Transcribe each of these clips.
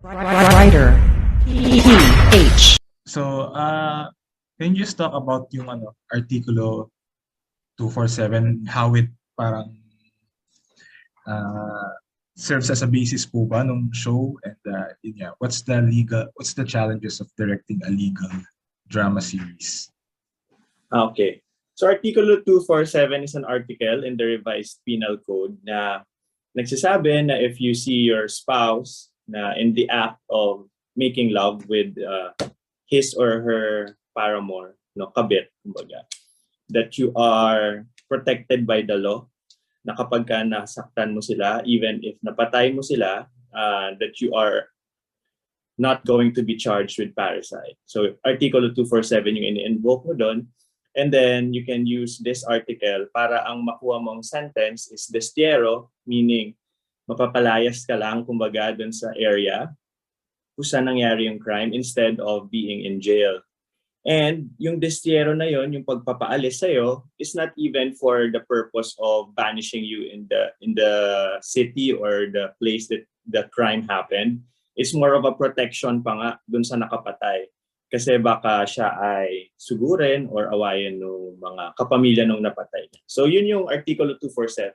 Writer PH. So, can you just talk about yung Artikulo 247, how it parang uh, serves as a basis po ba nung show, and yun nga, what's the challenges of directing a legal drama series? Okay. So Artikulo 247 is an article in the revised penal code na nagsasabi na if you see your spouse na in the act of making love with his or her paramour, no, kabit, kumbaga, that you are protected by the law, na kapag ka nasaktan mo sila, even if napatay mo sila, that you are not going to be charged with parricide. So Artikulo 247 yung ini-invoke mo doon. And then you can use this article para ang makuha mong sentence is destiero, meaning mapapalayas ka lang kumbaga dun sa area kung saan nangyari yung crime instead of being in jail. And yung destiero na yon, yung pagpapaalis sa'yo, is not even for the purpose of banishing you in the city or the place that the crime happened. It's more of a protection pa nga dun sa nakapatay. Kasi baka siya ay sugurin or awayin ng mga kapamilya nung napatay niya. So yun yung Artikulo 247.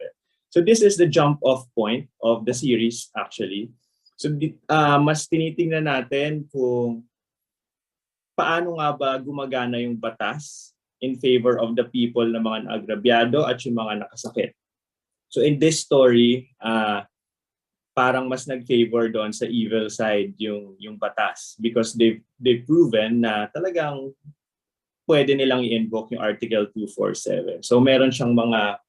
So this is the jump off point of the series actually. So mas tinitingnan natin kung paano nga ba gumagana yung batas in favor of the people na mga naagrabyado at yung mga nakasakit. So in this story, parang mas nag-favor doon sa evil side yung batas because they've proven na talagang pwede nilang i-invoke yung Article 247. So meron siyang mga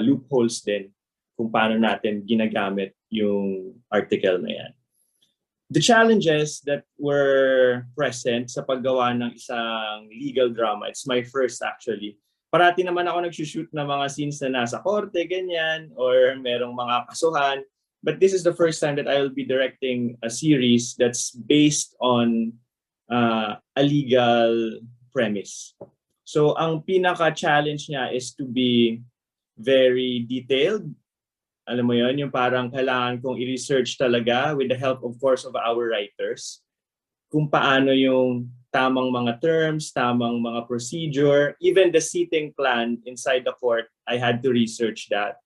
loopholes din kung paano natin ginagamit yung article na yan. The challenges that were present sa paggawa ng isang legal drama, it's my first actually. Parati naman ako nag-shoot ng mga scenes na nasa korte, ganyan, or merong mga kasuhan. But this is the first time that I will be directing a series that's based on a legal premise. So ang pinaka-challenge niya is to be very detailed. Alam mo yon, yung parang kailangan kong i-research talaga with the help, of course, of our writers kung paano yung tamang mga terms, tamang mga procedure, even the seating plan inside the court, I had to research that.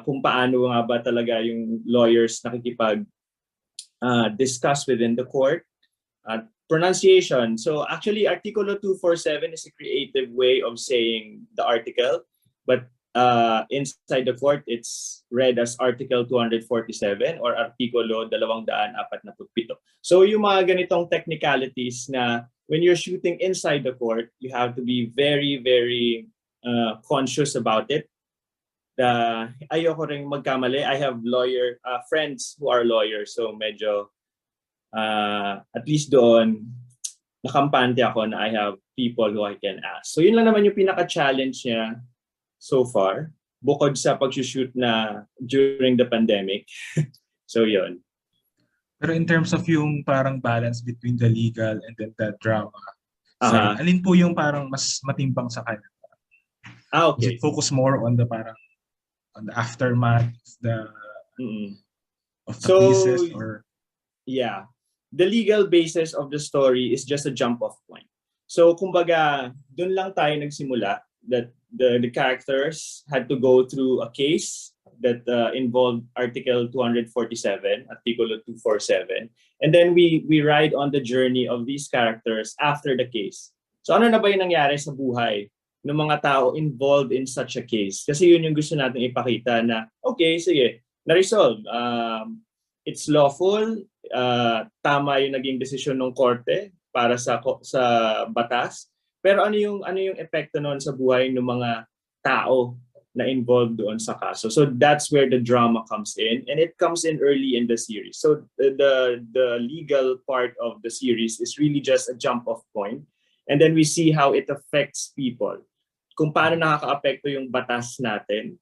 Kung paano nga ba talaga yung lawyers nakikipag-discuss within the court. Pronunciation. So actually, Artikulo 247 is a creative way of saying the article, but inside the court, it's read as Article 247 or Artikulo 247. So yung mga ganitong technicalities na when you're shooting inside the court, you have to be very, very conscious about it. Ayoko ring magkamali. I have friends who are lawyers, so medyo at least doon nakampante ako na I have people who I can ask. So yun lang naman yung pinaka-challenge niya so far, bukod sa pag-shoot na during the pandemic. So yun. Pero in terms of yung parang balance between the legal and then the drama, alin po yung parang mas matimbang sa kanya? Okay. Does it focus more on the aftermath of the cases, or? Yeah. The legal basis of the story is just a jump-off point. So kumbaga, dun lang tayo nagsimula that the characters had to go through a case that involved Article 247, Artikulo 247. And then we ride on the journey of these characters after the case. So ano na ba yung nangyari sa buhay ng mga tao involved in such a case? Kasi yun yung gusto natin ipakita na, okay, sige, na-resolve. It's lawful, tama yung naging desisyon ng korte para sa batas. Pero ano yung epekto noon sa buhay ng mga tao na involved doon sa kaso? So that's where the drama comes in, and it comes in early in the series. So the legal part of the series is really just a jump-off point, and then we see how it affects people. Kung paano nakakaapekto yung batas natin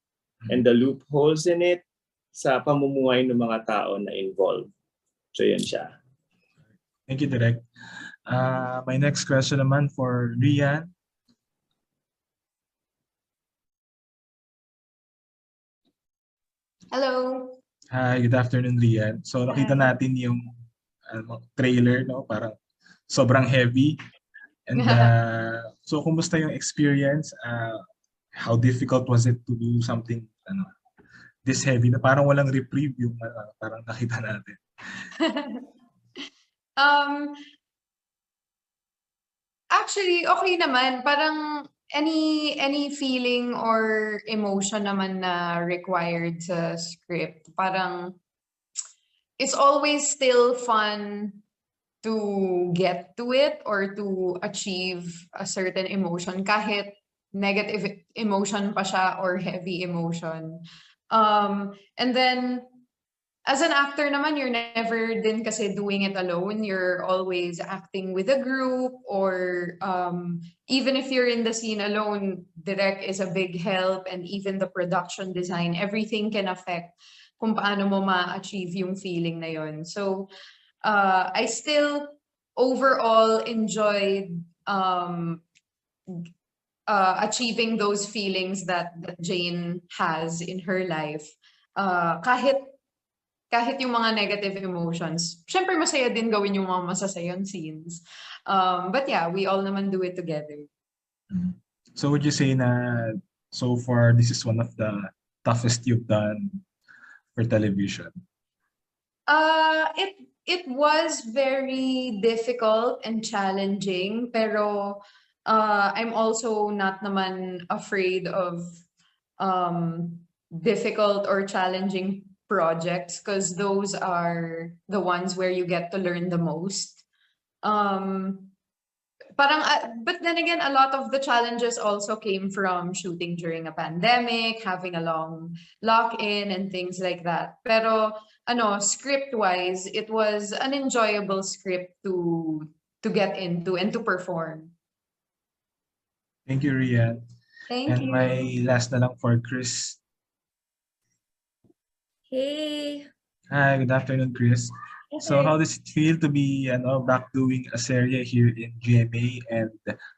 and the loopholes in it sa pamumuhay ng mga tao na involved. So yun siya. Thank you, Direk. My next question naman for Rian. Hello. Hi, good afternoon, Rian. So nakita natin yung trailer, no? Parang sobrang heavy. And so kumusta yung experience? How difficult was it to do something this heavy na parang walang reprieve yung parang nakita natin? Actually, okay naman. Parang any feeling or emotion naman na required sa script, parang it's always still fun to get to it or to achieve a certain emotion kahit negative emotion pa siya or heavy emotion. And then as an actor naman, you're never din kasi doing it alone. You're always acting with a group or even if you're in the scene alone, direct is a big help, and even the production design, everything can affect kung paano mo ma-achieve yung feeling na yon. So I still overall enjoyed achieving those feelings that Jane has in her life. Kahit yung mga negative emotions, syempre masaya din gawin yung mga masasayang scenes. But yeah, we all naman do it together. So would you say na so far this is one of the toughest you've done for television? It was very difficult and challenging, pero I'm also not naman afraid of difficult or challenging projects because those are the ones where you get to learn the most. But then again, a lot of the challenges also came from shooting during a pandemic, having a long lock-in and things like that. Pero script-wise, it was an enjoyable script to get into and to perform. Thank you, Rian. Thank you. And my last na lang for Chris. Hey. Hi, good afternoon, Chris. So how does it feel to be back doing a serye here in GMA and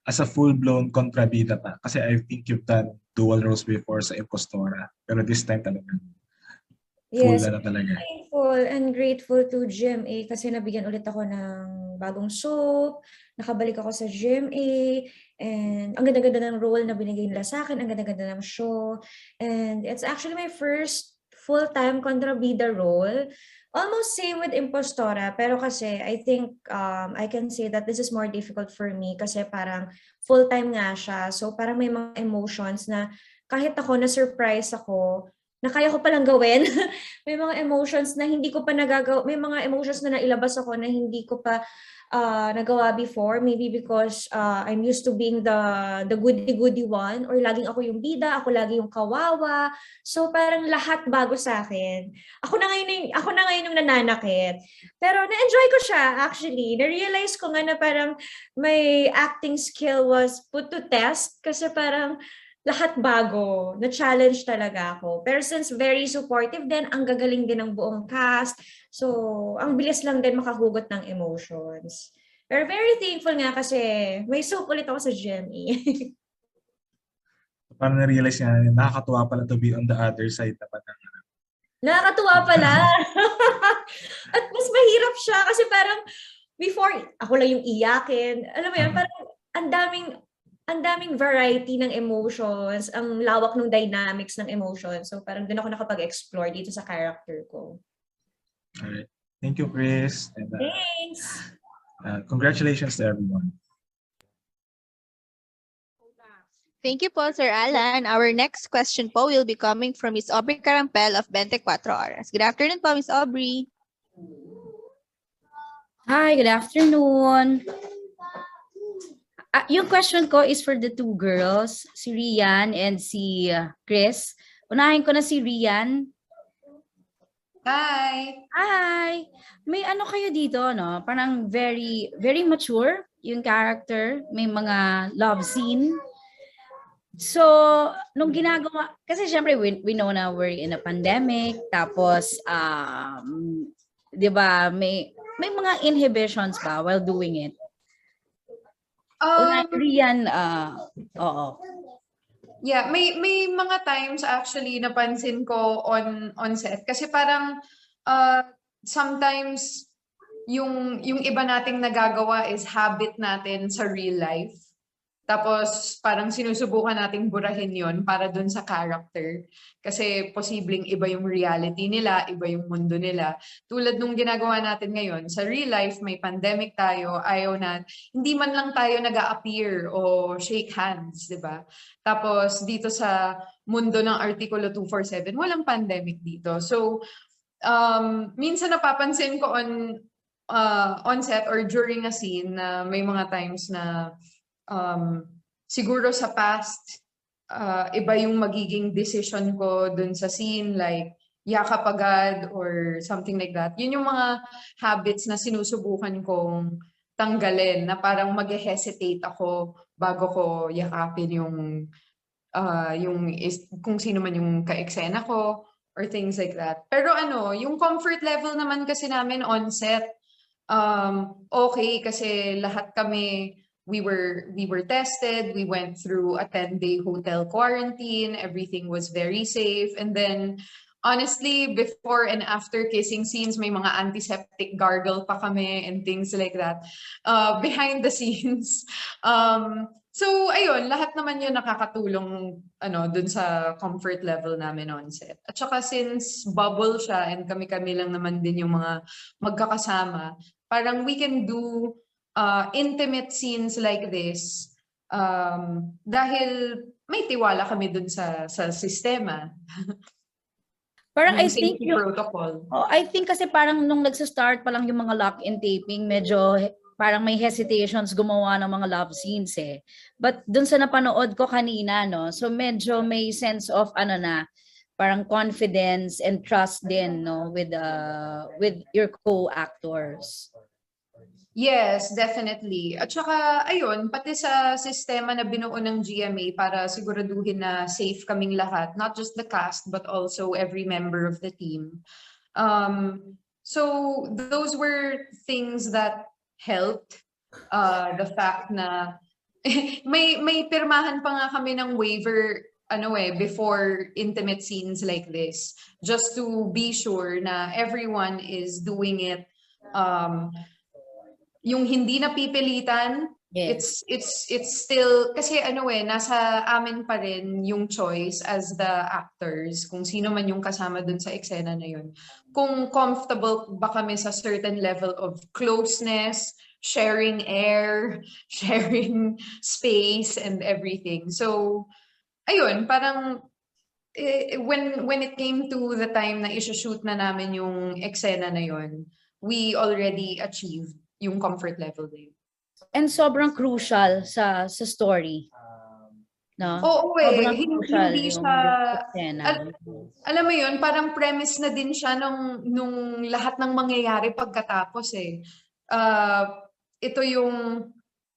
as a full-blown kontrabida pa? Kasi I think you've done dual roles before sa Impostora. Pero this time talaga full Yes, na talaga. thankful and grateful to GMA kasi nabigyan ulit ako ng bagong soap, nakabalik ako sa GMA, and ang ganda-ganda ng role na binigay nila sa akin, ang ganda-ganda ng show, and it's actually my first full-time kontrabida role. Almost same with Impostora, pero kasi I think I can say that this is more difficult for me kasi parang full-time nga siya. So parang may mga emotions na kahit ako na-surprise ako, na kaya ko palang gawin. May mga emotions na hindi ko pa nagagawa, may mga emotions na nailabas ako na hindi ko pa nagawa before, maybe because I'm used to being the goody-goody one, or laging ako yung bida, ako lagi yung kawawa. So parang lahat bago sa akin. Ako na ngayon yung nananakit. Pero na-enjoy ko siya actually. Na-realize ko nga na parang my acting skill was put to test kasi parang lahat bago, na-challenge talaga ako. Pero since very supportive din, ang gagaling din ng buong cast. So, ang bilis lang din makahugot ng emotions. Pero very thankful nga kasi may soap ulit ako sa GME. Parang na-realize nga, nakakatuwa pala to be on the other side naman ng Nakakatuwa pala. At mas mahirap siya kasi parang before, ako lang yung iyakin. Alam mo yan, parang ang daming variety ng emotions, ang lawak ng dynamics ng emotions. So parang doon ako nakapag-explore dito sa character ko. Alright. Thank you, Chris. And, Thanks! congratulations to everyone. Thank you po, Sir Alan. Our next question po will be coming from Ms. Aubrey Carampel of 24 Horas. Good afternoon po, Ms. Aubrey. Hi, good afternoon. Yung question ko is for the two girls, si Rian and si Chris. Unahin ko na si Rian. Hi! Hi! May ano kayo dito, no? Parang very, very mature yung character. May mga love scene. So, nung ginagawa, kasi syempre we know na we're in a pandemic, tapos, di ba, may mga inhibitions ba while doing it? Rian, oo. Yeah, may mga times actually napansin ko on set kasi parang sometimes yung iba nating nagagawa is habit natin sa real life. Tapos parang sinusubukan nating burahin yon para dun sa character. Kasi posibleng iba yung reality nila, iba yung mundo nila. Tulad nung ginagawa natin ngayon, sa real life may pandemic tayo, ayaw na, hindi man lang tayo nag-a-appear o shake hands, di ba? Tapos dito sa mundo ng Artikulo 247, walang pandemic dito. So minsan napapansin ko on set or during a scene na may mga times na siguro sa past, iba yung magiging decision ko dun sa scene, like yakap agad or something like that. Yun yung mga habits na sinusubukan kong tanggalin, na parang mag-hesitate ako bago ko yakapin kung sino man yung ka-eksena ko or things like that. Pero yung comfort level naman kasi namin on set, okay, kasi lahat kami, we were tested, we went through a 10-day hotel quarantine, everything was very safe. And then honestly, before and after kissing scenes, may mga antiseptic gargle pa kami and things like that behind the scenes. So ayun, lahat naman yun nakakatulong dun sa comfort level namin on set. At saka since bubble siya and kami-kami lang naman din yung mga magkakasama, parang we can do intimate scenes like this dahil may tiwala kami dun sa sistema. Parang I Yung think safety protocol. I think kasi parang nung nagsa-start pa lang yung mga lock-in taping, medyo parang may hesitations gumawa ng mga love scenes eh. But dun sa napanood ko kanina, no, so medyo may sense of parang confidence and trust din, no, with your co-actors. Yes, definitely. At saka, ayun, pati sa sistema na binuo ng GMA para siguraduhin na safe kaming lahat, not just the cast, but also every member of the team. So those were things that helped. The fact na may pirmahan pa nga kami ng waiver before intimate scenes like this, just to be sure na everyone is doing it yung hindi napipilitan. Yes. It's still kasi nasa amin pa rin yung choice as the actors kung sino man yung kasama dun sa eksena na yun. Kung comfortable ba kami sa certain level of closeness, sharing air, sharing space and everything. So ayun, parang when it came to the time na i-shoot na namin yung eksena na yun, we already achieved yung comfort level na yun. And sobrang crucial sa story. No? Oo Sobrang hindi crucial siya, alam mo yun, parang premise na din siya nung lahat ng mangyayari pagkatapos eh. Ito yung,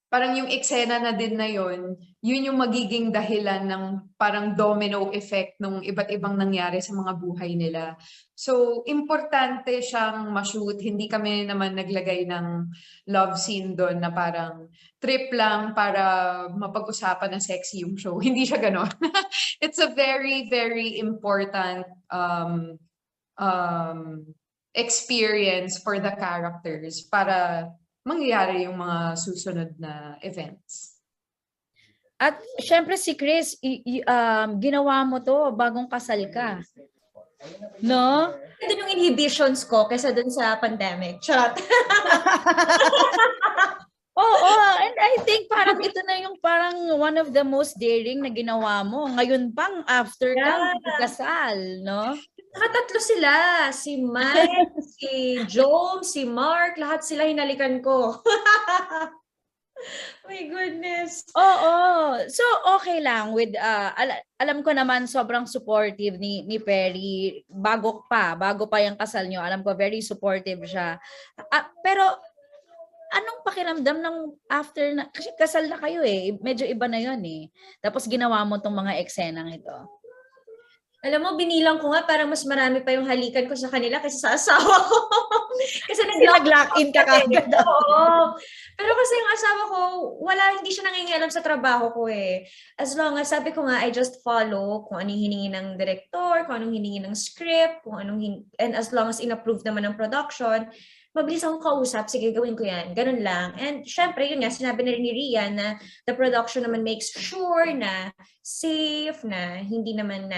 parang yung eksena na din na yun yung magiging dahilan ng parang domino effect ng iba't ibang nangyari sa mga buhay nila. So, importante siyang ma-shoot. Hindi kami naman naglagay ng love scene doon na parang trip lang para mapag-usapan na sexy yung show. Hindi siya ganon. It's a very, very important experience for the characters para mangyayari yung mga susunod na events. At syempre si Chris, ginawa mo to bagong kasal ka. No? Doon yung inhibitions ko kaysa dun sa pandemic. Charot. Oo, and I think parang ito na yung parang one of the most daring na ginawa mo. Ngayon pang after ka kasal, no? Nakatatlo sila. Si Mike, si Joe, si Mark, lahat sila hinalikan ko. My goodness. Oo. So, okay lang with, alam ko naman sobrang supportive ni Perry. Bago pa yung kasal nyo. Alam ko, very supportive siya. Pero, anong pakiramdam ng after na, kasi kasal na kayo eh. Medyo iba na yun eh. Tapos ginawa mo tong mga eksenang ito. Alam mo, binilang ko nga parang mas marami pa yung halikan ko sa kanila kaysa sa asawa ko. Kasi nag-lock-in ka kagad. Oo. Pero kasi yung asawa ko, hindi siya nangingialam sa trabaho ko eh. As long as, sabi ko nga, I just follow kung anong hiningi ng director, kung anong hiningi ng script, and as long as in-approve naman ng production, mabilis akong kausap, sige, gawin ko yan. Ganun lang. And syempre, yun nga, sinabi na rin ni Rian na the production naman makes sure na safe, na hindi naman,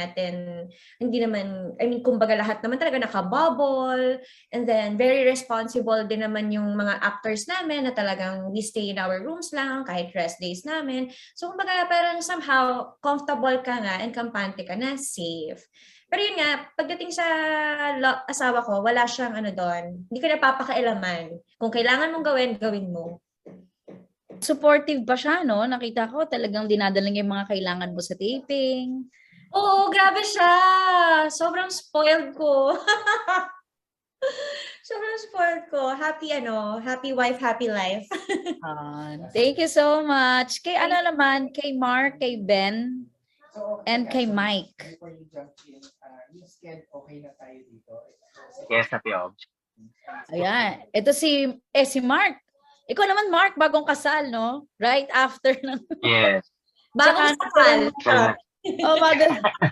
I mean, kumbaga lahat naman talaga nakabubble. And then, very responsible din naman yung mga actors namin na talagang we stay in our rooms lang, kahit rest days namin. So, kumbaga, parang somehow, comfortable ka nga and kampante ka na safe. Pero yun nga, pagdating sa asawa ko, wala siyang ano doon. Hindi ko napapakailaman. Kung kailangan mong gawin, gawin mo. Supportive ba siya, no? Nakita ko talagang dinadala niya yung mga kailangan mo sa taping. Oo, grabe siya. Sobrang spoiled ko. Sobrang spoiled ko. Happy wife, happy life. Thank you so much. Kay ano naman, kay Mark, kay Ben, and kay Mike. Yes, Happy Obs. Ayan. Ito si Mark. Ikaw naman, Mark, bagong kasal, no? Right after ng... Yes. Bagong Tsaka sakal.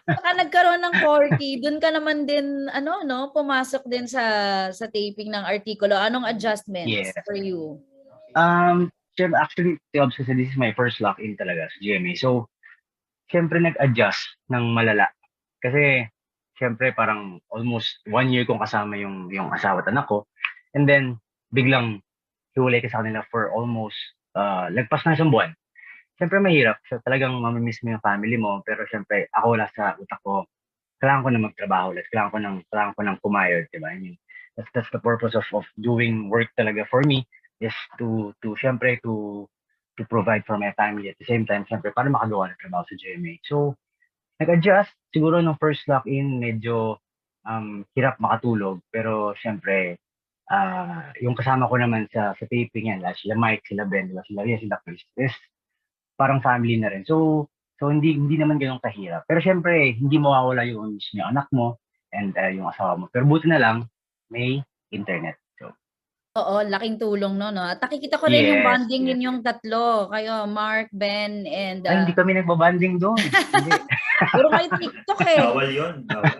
Saka nagkaroon ng corky. Doon ka naman din, pumasok din sa taping ng Artikulo. Anong adjustments Yes. for you? Siyempre, actually, Happy Obs, kasi this is my first lock-in talaga sa GMA. So, siyempre nag-adjust ng malala. Kasi, siyempre, parang almost 1 year kong kasama yung asawa at anak ko. And then, biglang hiwalay ka sa kanila for almost, lagpas na 1 buwan. Siyempre, mahirap. So, talagang mamimiss mo yung family mo. Pero, siyempre, ako wala sa utak ko. Kailangan ko na magtrabaho ulit. Kailangan ko ng kumayod, diba? I mean, that's the purpose of doing work talaga for me is to provide for my family at the same time, siyempre, para makagawa ng trabaho sa GMA. So, nag-adjust. Siguro nung first lock-in, medyo hirap makatulog. Pero, siyempre, yung kasama ko naman sa taping yan, sila Mike, sila Ben, sila Ria, sila Chris, is parang family na rin. So hindi naman ganun kahirap. Pero, siyempre, hindi mawawala yung anak mo and yung asawa mo. Pero buti na lang, may internet. So, Oo, laking tulong no. At nakikita ko rin yung Yes, bonding yes. ninyong tatlo. Kayo, Mark, Ben, and... ay, hindi kami nagbabanding doon. Hindi. puro kayo TikTok eh. Bawal yun. Bawal.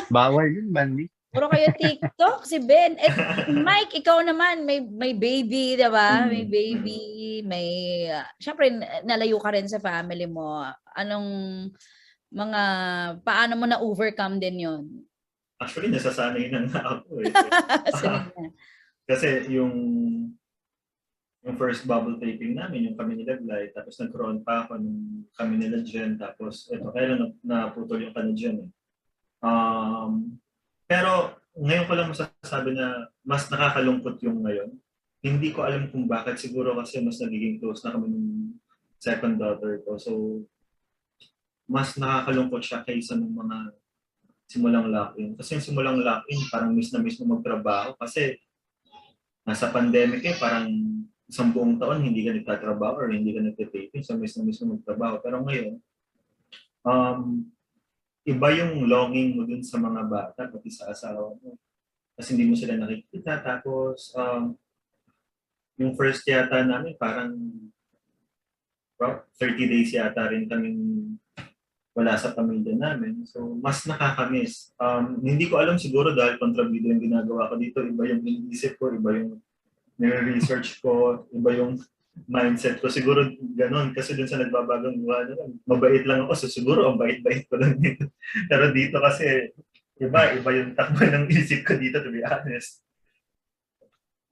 Bawal yun, banding. Puro kayo TikTok, si Ben. Eh, Mike, ikaw naman, may baby, di ba? May baby, syempre, nalayo ka rin sa family mo. Paano mo na-overcome din yun? Actually, nasasanay na nga ako eh. Sabi niya. Kasi yung first bubble taping namin, yung kami nila Glay, tapos nagkaroon pa ako nung kami nila Jen, tapos ito, kailan naputol yung kanya Jen eh. Pero ngayon ko lang masasabi na mas nakakalungkot yung ngayon. Hindi ko alam kung bakit, siguro kasi mas nagiging close na kami ng second daughter ko. So, mas nakakalungkot siya kaysa ng mga simulang lock-in. Kasi yung simulang lock-in, parang miss na miss mo magtrabaho kasi nasa pandemic parang 1 buong taon hindi ka nagtatrabaho or hindi ka nagtitaping, so miss na miss mo magtrabaho. Pero ngayon, iba yung longing mo dun sa mga bata, pati sa asawa mo. Kasi hindi mo sila nakikita. Tapos, yung first yata namin, parang 30 days yata rin kaming wala sa pamilya namin. So, mas nakakamiss. Hindi ko alam siguro dahil kontrabida yung ginagawa ko dito. Iba yung iniisip ko, iba yung nire-research ko, iba yung mindset ko. Siguro ganun. Kasi dun sa nagbabagong buwan, mabait lang ako. So, siguro ang bait-bait ko lang dito. Pero dito kasi, iba yung takbo ng isip ko dito, to be honest.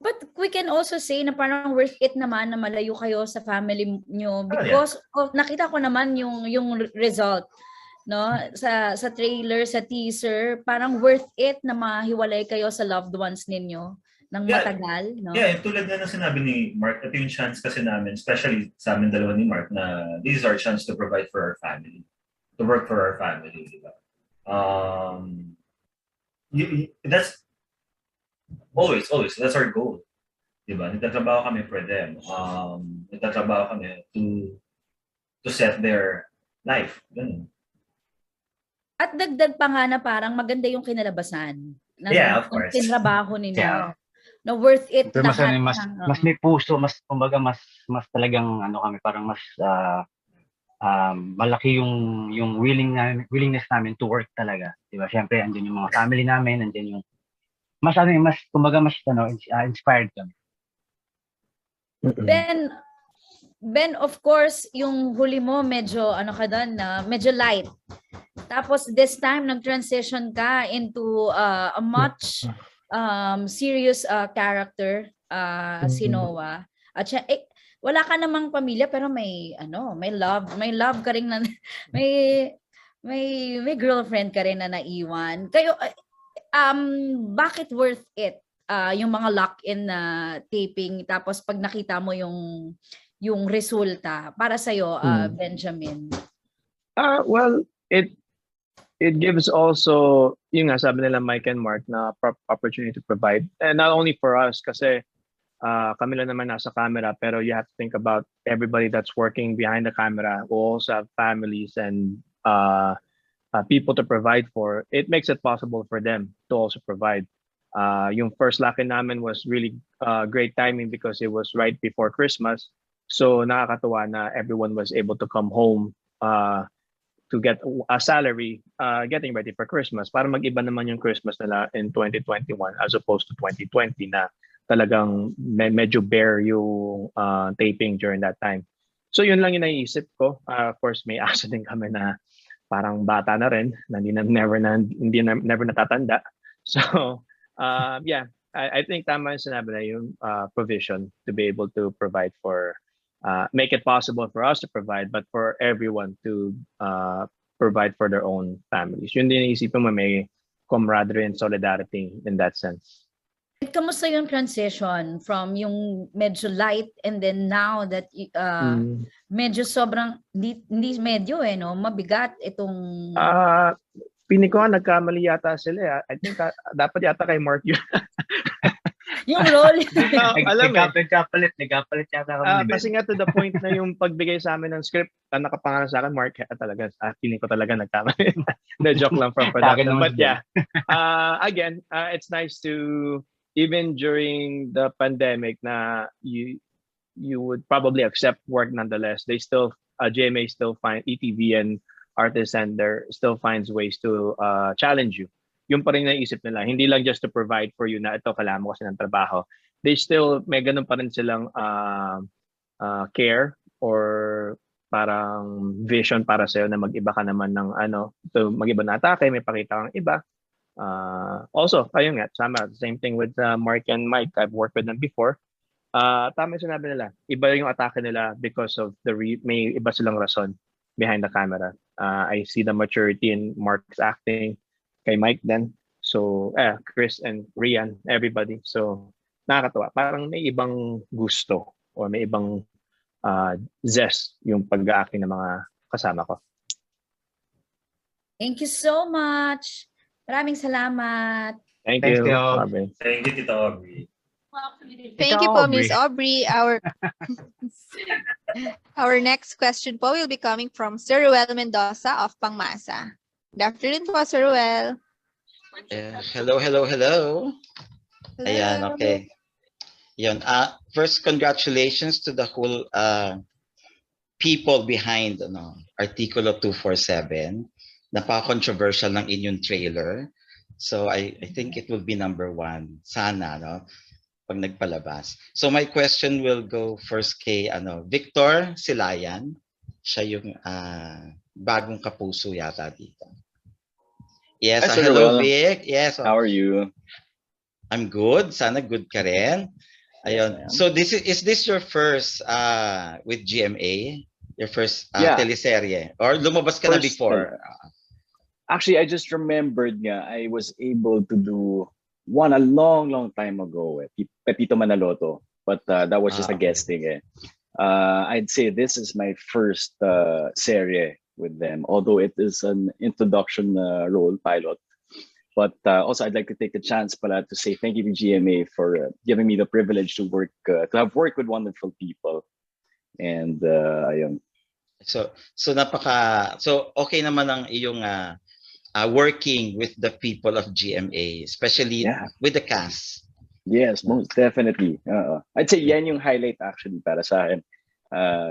But we can also say na parang worth it naman na malayo kayo sa family nyo because nakita ko naman yung result, no? Sa trailer, sa teaser, parang worth it na mahiwalay kayo sa loved ones ninyo ng matagal, no? Yeah, tulad na sinabi ni Mark, ito yung chance kasi namin, especially sa amin dalawa ni Mark, na this is our chance to provide for our family, to work for our family, di ba? That's always, that's our goal. Diba? Nagtatrabaho kami for them. Nagtatrabaho kami to set their life. Ganun. At dagdag pa nga na parang maganda yung kinalabasan ng of course. tinrabaho ninyo. Yeah. No, worth it Pero lahat. mas may puso, kumbaga mas talagang kami parang mas malaki yung willingness namin to work talaga. Diba? Siyempre, andyan yung mga family namin, andyan mas kumbaga mas inspired kami. Ben, of course, yung huli mo medyo ka doon na medyo light. Tapos this time nag-transition ka into a much serious character, si Noah. At siya, wala ka namang pamilya pero may love ka rin na may girlfriend ka rin na naiwan. Kayo bakit worth it yung mga lock-in na taping tapos pag nakita mo yung resulta para sa iyo, Benjamin? Well, it gives also yung nga sabi nila Mike and Mark na opportunity to provide, and not only for us kasi kami lang naman nasa camera, pero you have to think about everybody that's working behind the camera who also have families and people to provide for. It makes it possible for them to also provide. Yung first lock-in namin was really great timing because it was right before Christmas. So nakakatuwa na everyone was able to come home to get a salary getting ready for Christmas. Para mag-iba naman yung Christmas nila in 2021 as opposed to 2020 na talagang medyo bare yung taping during that time. So yun lang yung naiisip ko. Of course, may asa din kami na parang bata na rin, na never natatanda. So yeah, I think tama yung sinabi na yung provision to be able to provide for, make it possible for us to provide, but for everyone to provide for their own families. Yun din isipin mo, may camaraderie and solidarity in that sense. Kamusta yung transition from yung medyo light and then now that medyo sobrang hindi medyo no, mabigat itong Piling ko nagkamali yata sila. I think dapat yata kay Mark yun. yung role. Nagkapalit yata kami. Kasi nga to the point na yung pagbigay sa amin ng script, nakapangalan sa akin, Mark, talaga, feeling ko talaga nagkamali. The joke lang from production. But yeah, again, it's nice to, even during the pandemic na you would probably accept work nonetheless. They still, GMA still find, ETV and Artist Center still finds ways to challenge you. Yung pa rin naisip nila, hindi lang just to provide for you na ito, kailangan mo kasi ng trabaho. They still, may ganun pa rin silang care or parang vision para sa'yo na mag-iba ka naman ng mag-iba na atake, may pakita kang iba. Also, ayun nga, sama, same thing with Mark and Mike. I've worked with them before. Tama yung sinabi nila, iba yung atake nila because of may iba silang rason behind the camera. I see the maturity in Mark's acting, kay Mike then. So, Chris and Rian, everybody. So, nakakatawa. Parang may ibang gusto or may ibang zest yung pag-acting ng mga kasama ko. Thank you so much. Maraming salamat. Thank you. Thank you, Tito Aubrey. Thank you po, Miss Aubrey. Our next question po will be coming from Sir Ruel Mendoza of Pangmasa. Good afternoon po, Sir Ruel. Hello. Ayan, okay. Yun. First, congratulations to the whole people behind Artikulo 247. Napaka-controversial ng inyong trailer. So I think it will be number 1. Sana, no? Pag nagpalabas. So my question will go first kay Victor Silayan. Siya yung bagong Kapuso yata dito. Yes, hello Vic. Yes. How are you? I'm good. Sana good ka rin. Ayun. So is this your first with GMA? Your first teleserye? Or lumabas ka na before? Actually, I just remembered I was able to do one a long time ago, Pepito Manaloto, but that was just a guesting. I'd say this is my first serie with them, although it is an introduction role pilot. But also, I'd like to take the chance to say thank you to GMA for giving me the privilege to have worked with wonderful people, and ayun. So okay naman ang iyong working with the people of GMA, especially with the cast. Yes, most definitely. I'd say yan yung highlight actually para sa akin,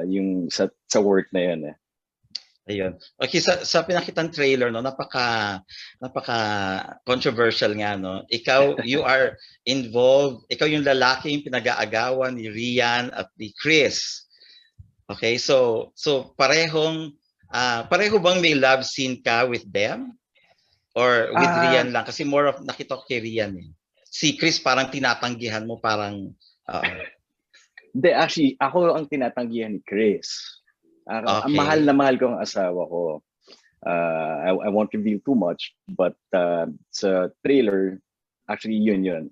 yung sa work na yun. Ayun. Okay, sa pinakitang trailer, no, napaka controversial nga, no. Ikaw, you are involved, ikaw yung lalaki yung pinag-aagawan ni Rian at ni Chris. Okay, so pareho bang may love scene ka with them? Or with Rian lang? Kasi more of nakita ko kay Rian eh. Si Chris parang tinatanggihan mo, parang Actually, ako ang tinatanggihan ni Chris. Ang Okay. mahal na mahal ko ang asawa ko. I won't reveal too much, but sa trailer, actually yun.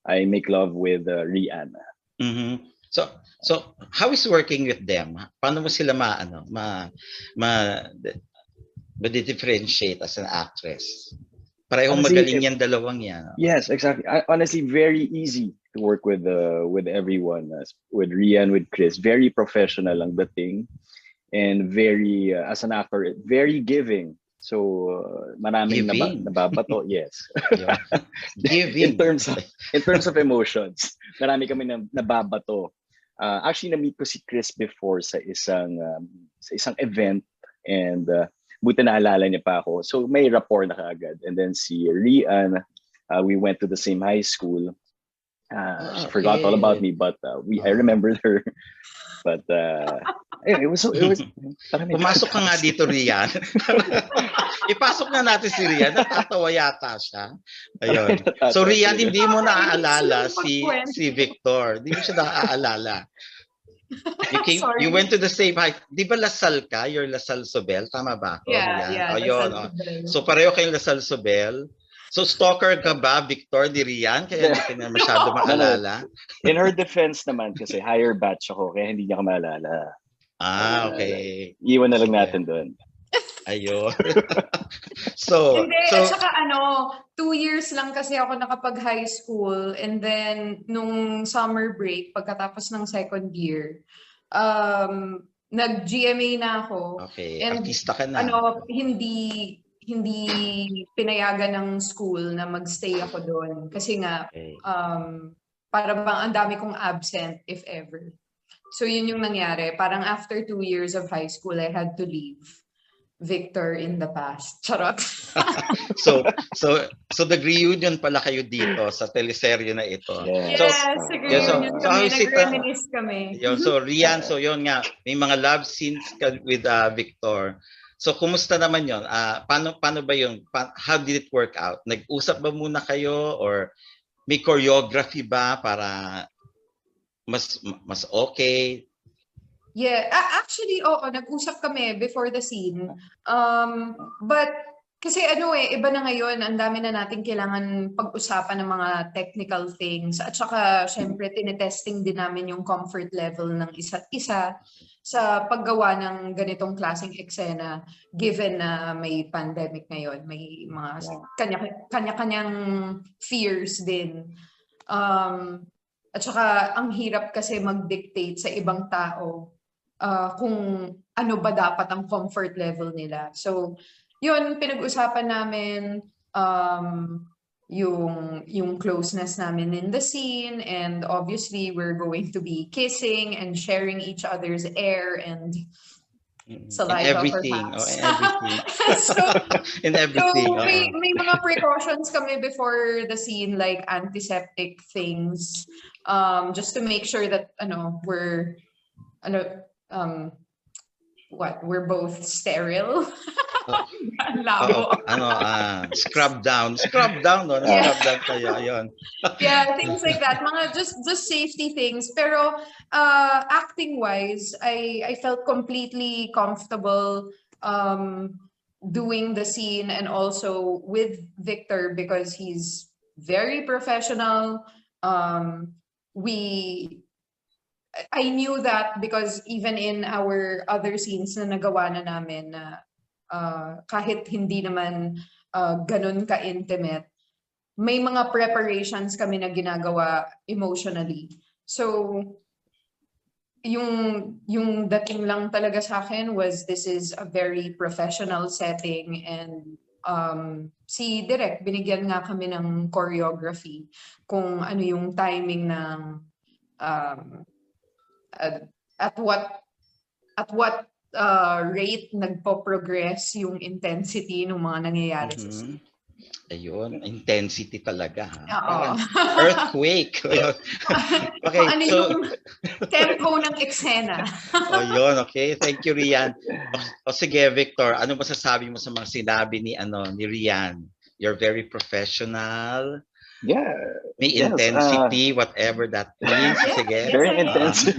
I make love with Rian. Mhm. So how is working with them? Paano mo sila differentiate as an actress? Parehong Honestly, magaling yan, dalawang yan. Yes, exactly. Honestly, very easy to work with everyone. With Rian, with Chris, very professional ang dating, and very as an actor, very giving. So maraming Giving. nababato. Yes. Yeah. Giving. in terms of emotions, marami kami nababato. Actually, na-meet ko si Chris before sa isang event, and buti naalala niya pa ako. So may rapport na kaagad. And then si Rian, we went to the same high school. She forgot all about me, but I remembered her. But it was Pumasok ka nga dito, Rian. Ipasok na natin si Rian. Natatawa yata siya. Ayun. So Rian, hindi mo naaalala si Victor. Hindi mo siya naaalala. You went to the same high. Di ba Lasal ka? You're Lasal Sobel. Tama ba ako? Yeah. Ayun. So pareho kayong Lasal Sobel. So stalker ka ba, Victor, di Rian? Kaya hindi ka na masyado maalala? In her defense naman, kasi higher batch ako, kaya hindi niya ka maalala. Okay. Iwan na lang natin doon. Ayun. so, Hindi, at saka 2 years lang kasi ako nakapag-high school, and then nung summer break, pagkatapos ng second year, nag-GMA na ako. Okay, and artista ka na. hindi pinayagan ng school na magstay ako doon. Kasi nga, para bang ang dami kong absent, if ever. So yun yung nangyari. Parang after 2 years of high school, I had to leave Victor in the past. Charot. so nag-reunion pala kayo dito sa teleserye na ito. Yes, nag-reunion kami. Nag-reminisce kami. So Rian, so yun nga, may mga love scenes with Victor. So kumusta naman yun? Paano ba yun? How did it work out? Nag-usap ba muna kayo, or may choreography ba para mas okay? Yeah, actually, nag-usap kami before the scene. But kasi iba na ngayon, ang dami na nating kailangan pag-usapan ng mga technical things. At saka, syempre, tinetesting din namin yung comfort level ng isa't isa sa paggawa ng ganitong klaseng eksena, given na may pandemic ngayon, may mga kanya-kanyang fears din. At saka, ang hirap kasi mag-dictate sa ibang tao kung ano ba dapat ang comfort level nila. So, yun, pinag-usapan namin yung closeness namin in the scene, and obviously we're going to be kissing and sharing each other's air and saliva, perhaps. In everything. So may mga precautions kami before the scene, like antiseptic things, just to make sure that we're both sterile. Scrub down, no? Scrub down kayo, ayun. Yeah, things like that. Mga just safety things. Pero acting-wise, I felt completely comfortable doing the scene, and also with Victor, because he's very professional. I knew that because even in our other scenes na nagawa na namin, kahit hindi naman ganun ka-intimate, may mga preparations kami na ginagawa emotionally. So, yung dating lang talaga sa akin was, this is a very professional setting, and si Direk, binigyan nga kami ng choreography kung ano yung timing ng at what rate nagpo-progress yung intensity ng mga nangyayari sa scene. Ayun, intensity talaga. Oo. Parang earthquake. Okay, Ano so yung tempo ng eksena. yun, okay. Thank you, Rian. O sige, Victor, ano masasabi mo sa mga sinabi ni Rian? You're very professional. Yeah. May Yes. intensity, whatever that means. Sige. Very intense.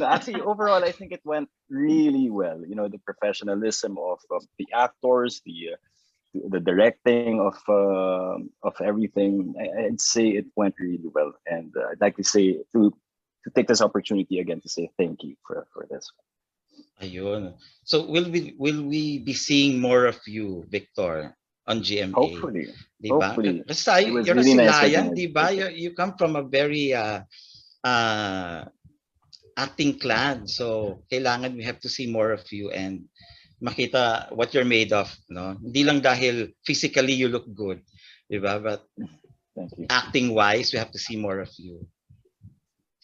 No, actually, overall, I think it went really well. You know, the professionalism of the actors, the directing of everything. I'd say it went really well, and I'd like to say to take this opportunity again to say thank you for this. Ayun. So will we be seeing more of you, Victor, on GMA? Hopefully. Diba? Hopefully. Kasi It was you're really a nice Silayan, working with diba? Victor. You come from a very acting clan. So kailangan we have to see more of you and makita what you're made of, no? Hindi lang dahil physically you look good, diba? But Thank you. acting wise, we have to see more of you.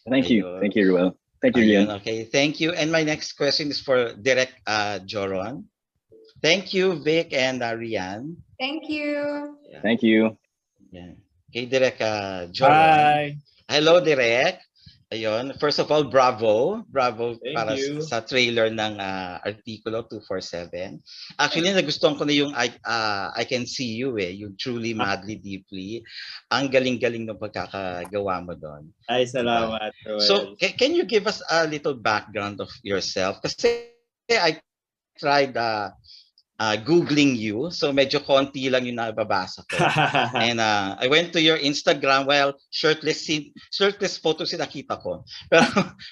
Thank you. Ayun. Thank you, Ruel. Thank you, Ayun, Rian. okay, thank you. And my next question is for Direk Joron. Thank you, Vic and Rian. Thank you. Yeah. Thank you. Yeah. Okay, Direk Joron. Hi. Hello, Direk. Ayun. First of all, bravo. Bravo Thank para you. sa trailer ng Artikulo 247. Actually, nagustuhan ko na yung I Can See You yung Truly, Madly, Deeply. Ang galing-galing ng pagkakagawa mo doon. Ay, salamat, Roel. So, can you give us a little background of yourself? Kasi I tried Googling you. So, medyo konti lang yung nababasa ko. And I went to your Instagram. Well, shirtless photos yung nakita ko.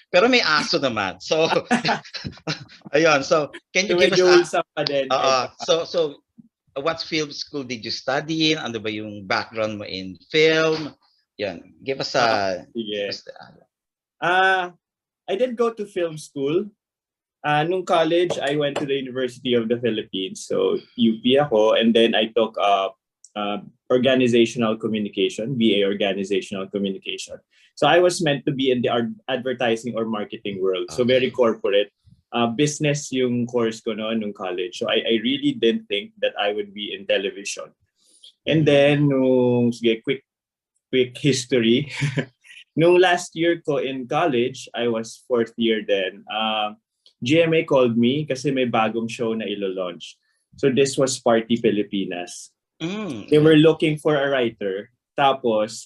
Pero may aso naman. So, ayun. So, can you give us so what film school did you study in? Ano ba yung background mo in film? Yan. Give us a... I did go to film school. Nung college, I went to the University of the Philippines. So, UP ako. And then I took organizational communication, BA Organizational Communication. So, I was meant to be in the advertising or marketing world. So, very corporate. Business yung course ko noon nung college. So, I really didn't think that I would be in television. And then, quick history. Nung last year ko in college, I was fourth year then. GMA called me kasi may bagong show na ilo-launch. So this was Party Pilipinas. They were looking for a writer. Tapos,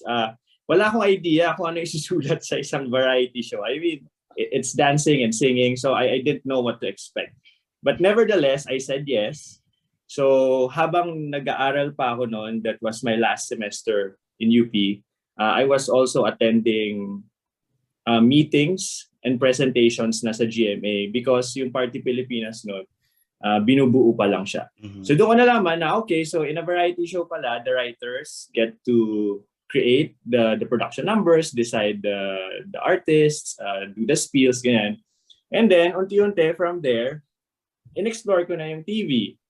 wala akong idea kung ano isusulat sa isang variety show. I mean, it's dancing and singing, so I didn't know what to expect. But nevertheless, I said yes. So habang nag-aaral pa ako noon, that was my last semester in UP, I was also attending meetings and presentations na sa GMA because yung Party Pilipinas noon, binubuo pa lang siya. So doon ko nalaman na okay, so in a variety show pala, the writers get to create the production numbers, decide the artists, do the spiels, ganyan. And then, unti-unti from there, in-explore ko na yung TV.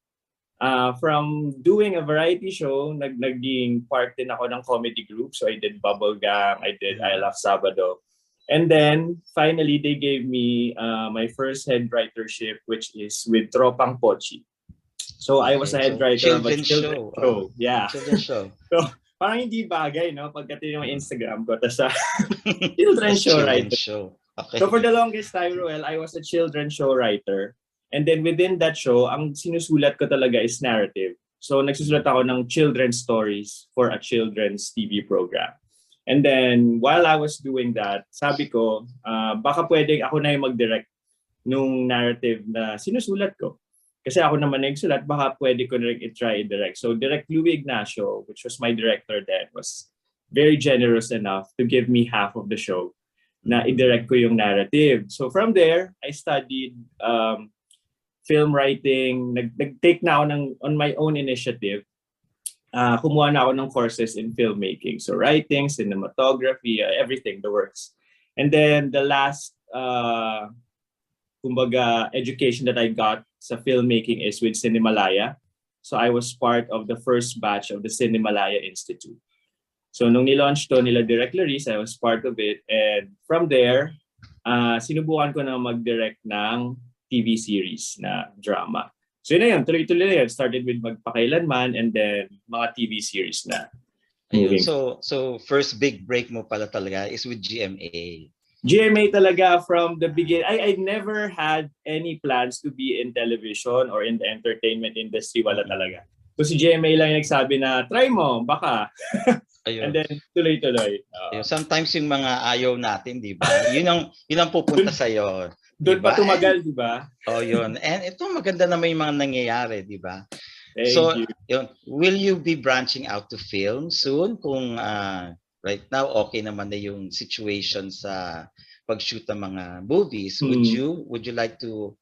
From doing a variety show, naging part din ako ng comedy group. So I did Bubble Gang, I did I Love Sabado. And then, finally, they gave me my first head writership, which is with Tropang Pochi. So I was a head writer of a children's show. Yeah. Children's show. So parang hindi bagay, no? Pagdating yung Instagram ko, tas children's show writer. Okay. So for the longest time, Roel, I was a children's show writer. And then within that show, ang sinusulat ko talaga is narrative. So nagsusulat ako ng children's stories for a children's TV program. And then, while I was doing that, sabi ko, baka pwedeng ako na yung mag-direct nung narrative na sinusulat ko. Kasi ako naman na nagsulat, baka pwede ko na i-try i-direct. So, Direct Louie Ignacio, which was my director then, was very generous enough to give me half of the show na i-direct ko yung narrative. So, from there, I studied film writing. Nag-take na ako on my own initiative. Kumuha na ako ng courses in filmmaking. So writing, cinematography, everything, the works. And then the last education that I got sa filmmaking is with Cinemalaya. So I was part of the first batch of the Cinemalaya Institute. So nung nilaunch to nila Direct Clarice, I was part of it. And from there, sinubukan ko na mag-direct ng TV series na drama. So yun na yun, tuloy-tuloy na yun. Started with Magpakailanman and then mga TV series na. Ayun. moving. So first big break mo pala talaga is with GMA. GMA talaga from the beginning. I never had any plans to be in television or in the entertainment industry. Wala talaga. So si GMA lang yung nagsabi na, try mo, baka. Ayun. And then tuloy-tuloy. Ayun. Sometimes yung mga ayaw natin, di ba? Yun ang pupunta sa'yo. Doon pa tumagal, di ba? Oh, yun. And ito maganda naman yung mga nangyayari, di ba? Thank you. Yun, will you be branching out to film soon? Kung right now, okay naman na yung situation sa pag-shoot ng mga movies. Would you like to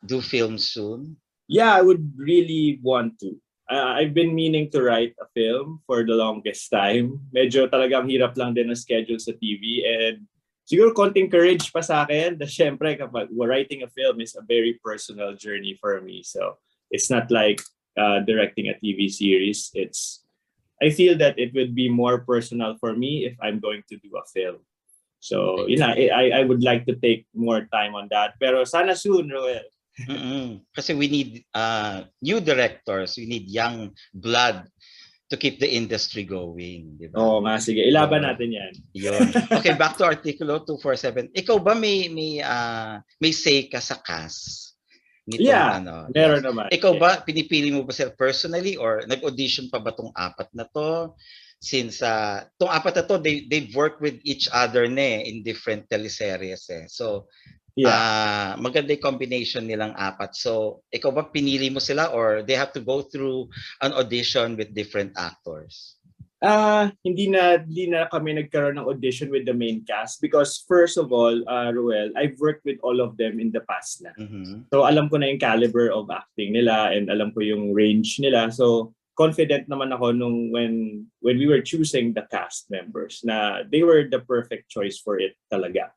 do film soon? Yeah, I would really want to. I've been meaning to write a film for the longest time. Medyo talagang hirap lang din ang schedule sa TV. And siguro konting courage pa sa akin. Syempre, kapag writing a film is a very personal journey for me. So it's not like directing a TV series. I feel that it would be more personal for me if I'm going to do a film. So, I would like to take more time on that. Pero sana soon, Roel. Kasi we need new directors. We need young blood to keep the industry going. Diba? Oo nga, sige. Ilaban natin yan. Yun. Okay, back to Artikulo 247. Ikaw ba may say ka sa cast? Meron naman. Ikaw ba, pinipili mo ba sila personally or nag-audition pa ba tong apat na to? Since tong apat na to, they've worked with each other in different teleseries. So, maganda yung combination nilang apat. So, ikaw ba pinili mo sila or they have to go through an audition with different actors? Hindi na kami nagkaroon ng audition with the main cast because first of all, Ruel, I've worked with all of them in the past na. So alam ko na yung caliber of acting nila and alam ko yung range nila. So confident naman ako when we were choosing the cast members na they were the perfect choice for it talaga.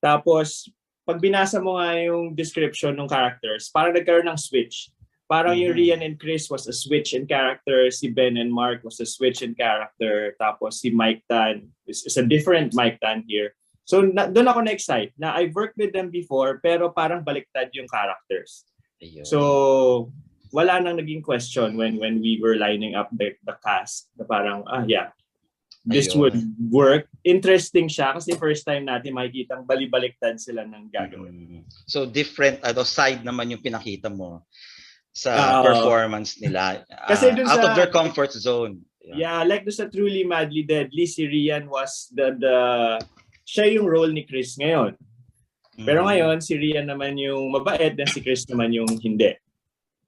Tapos pag binasa mo nga yung description ng characters, parang nagkaroon ng switch. Parang yung Rian and Chris was a switch in character, si Ben and Mark was a switch in character, tapos si Mike Tan is a different Mike Tan here. So doon ako na-excite na I've worked with them before pero parang baliktad yung characters. So wala nang naging question when we were lining up the cast na parang this would work. Interesting siya kasi first time natin makikitang bali-baliktad sila ng gagawin. So different side naman yung pinakita mo sa performance nila. Kasi out of their comfort zone. Yeah, like do sa Truly Madly Deadly, si Rian was siya yung role ni Chris ngayon. Pero ngayon, si Rian naman yung mabait and si Chris naman yung hindi.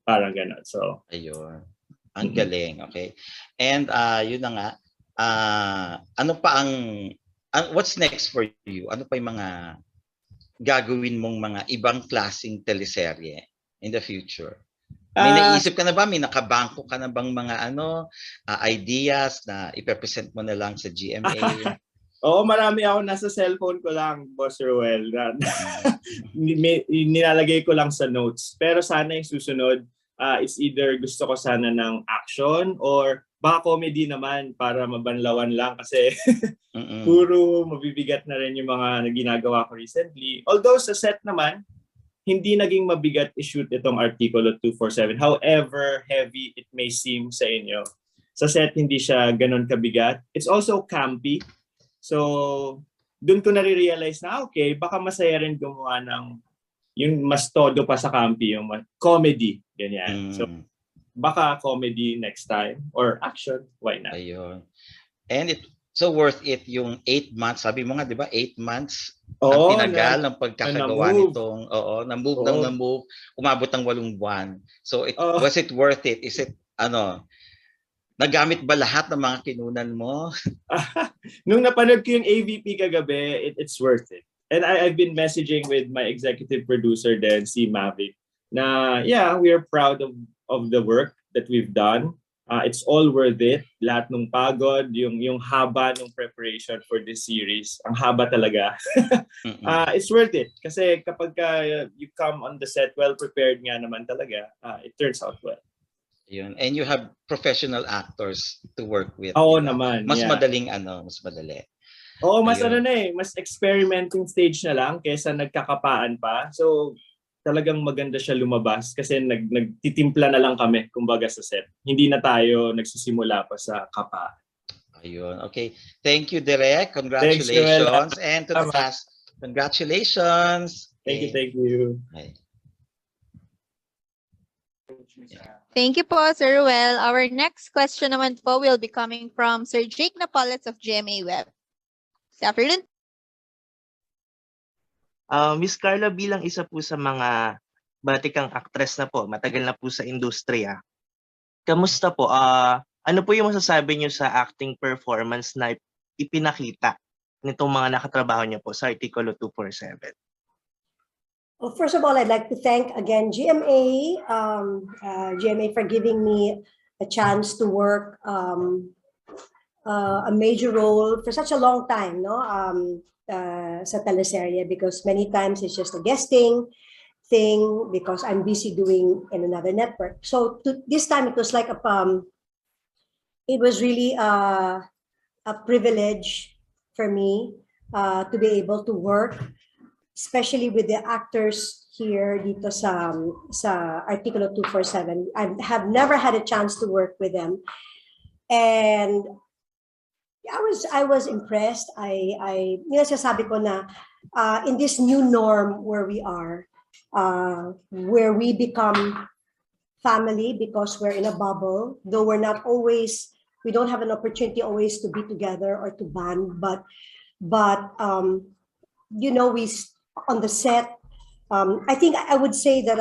Parang gano'n. So, ayun. Ang galing, okay. And yun na nga, ano pa what's next for you? Ano pa yung mga gagawin mong mga ibang klaseng teleserye in the future? May naisip ka na ba? May nakabangko ka na bang mga ideas na ipepresent mo na lang sa GMA? Oo, marami ako nasa cellphone ko lang, Boss Ruel. Nilalagay ko lang sa notes. Pero sana yung susunod, it's either gusto ko sana ng action or baka comedy naman para mabanlawan lang kasi puro mabibigat na rin yung mga ginagawa ko recently. Although sa set naman, hindi naging mabigat i-shoot itong Artikulo 247. However heavy it may seem sa inyo, sa set hindi siya ganun kabigat. It's also campy. So, dun ko nare-realize na okay, baka masaya rin gumawa ng yung mas todo pa sa campy, yung comedy, ganyan. So, baka comedy next time or action, why not? Ayun. And so worth it yung 8 months. Sabi mo nga, di ba? 8 months ang tinagal ng pagkakagawa nitong, na-move, umabot ng 8 buwan. So was it worth it? Is it, nagamit ba lahat ng mga kinunan mo? Nung napanood ko yung AVP kagabi, it's worth it. And I've been messaging with my executive producer then, si Mavic, na we are proud of the work that we've done. It's all worth it. Lahat ng pagod, yung haba ng preparation for this series. Ang haba talaga. It's worth it. Kasi kapag you come on the set well-prepared nga naman talaga, it turns out well. Yun. And you have professional actors to work with. Oo naman. Mas madaling mas madali. Oo, mas mas experimenting stage na lang kaysa nagkakapaan pa. So, talagang maganda siya lumabas kasi nagtitimpla na lang kami kumbaga sa set. Hindi na tayo nagsisimula pa sa kapa. Ayun. Okay. Thank you, Direk. Thanks, Joel. Congratulations. And to the cast, congratulations. Thank Okay. you. Okay. Thank you po, Sir Ruel. Our next question naman po will be coming from Sir Jake Napoles of GMA Web. Good afternoon. Miss Carla, bilang isa po sa mga batikang actress na po, matagal na po sa industriya. Kamusta po? Ano po yung masasabi niyo sa acting performance na ipinakita nitong mga nakatrabaho niyo po sa Artikulo 247? Well, first of all, I'd like to thank again GMA, GMA for giving me a chance to work a major role for such a long time, no? Sa teleserye, because many times it's just a guesting thing because I'm busy doing in another network. So this time it was like it was really a privilege for me to be able to work, especially with the actors here dito sa Artikulo 247. I have never had a chance to work with them, and I was impressed. Sasabi ko na in this new norm where we are, where we become family because we're in a bubble, though we're not always, we don't have an opportunity always to be together or to bond, but we on the set, I think I would say that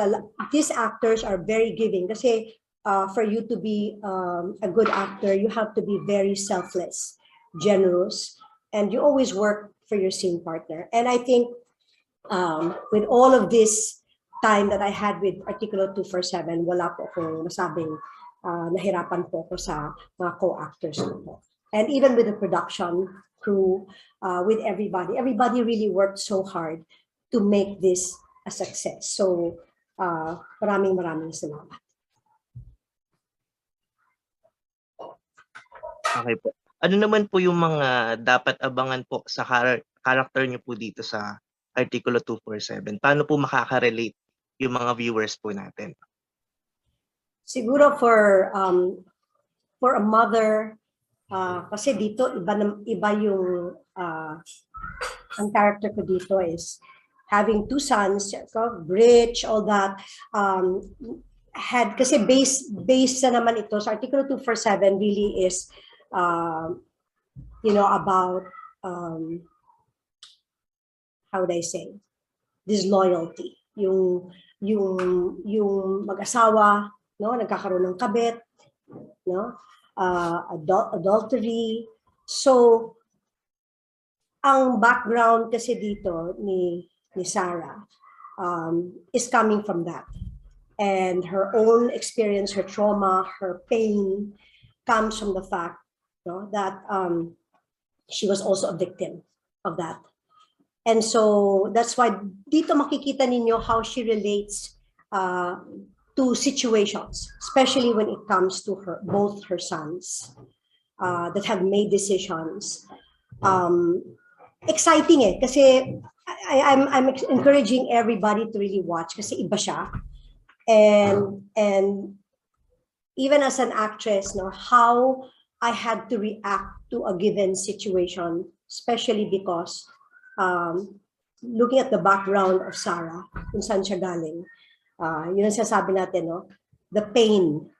these actors are very giving. Kasi for you to be a good actor, you have to be very selfless, generous, and you always work for your scene partner. And I think with all of this time that I had with Artikulo 247, wala po akong masabing nahirapan po ko sa mga co-actors ko po. And even with the production crew, with everybody really worked so hard to make this a success. So maraming salamat. Okay po. Ano naman po yung mga dapat abangan po sa character niyo po dito sa Artikulo 247? Paano po makaka-relate yung mga viewers po natin? Siguro for a mother, kasi dito iba yung ang character ko dito is having two sons, rich, all that. Kasi based na naman ito, so Artikulo 247 really is about how would I say, disloyalty. Yung mag-asawa, no, nagkakaroon ng kabit, no, adultery. So ang background kasi dito ni Sarah is coming from that, and her own experience, her trauma, her pain comes from the fact, no, that she was also a victim of that. And so that's why dito makikita ninyo how she relates to situations, especially when it comes to both her sons that have made decisions. Exciting kasi I'm encouraging everybody to really watch kasi iba siya. And even as an actress, no, how I had to react to a given situation, especially because looking at the background of Sarah, kung saan siya galing, yun ang sasabi natin, no? The pain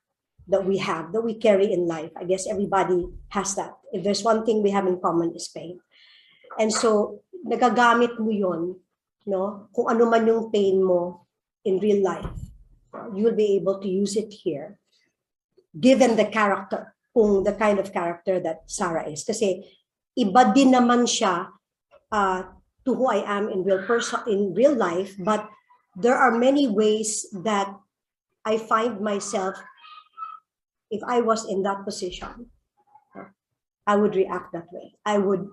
that we have, that we carry in life. I guess everybody has that. If there's one thing we have in common is pain. And so, nagagamit mo yun, no? Kung ano man yung pain mo in real life, you'll be able to use it here, given the character, kung the kind of character that Sarah is. Kasi iba din naman siya to who I am in real life, but there are many ways that I find myself, if I was in that position, I would react that way. I would,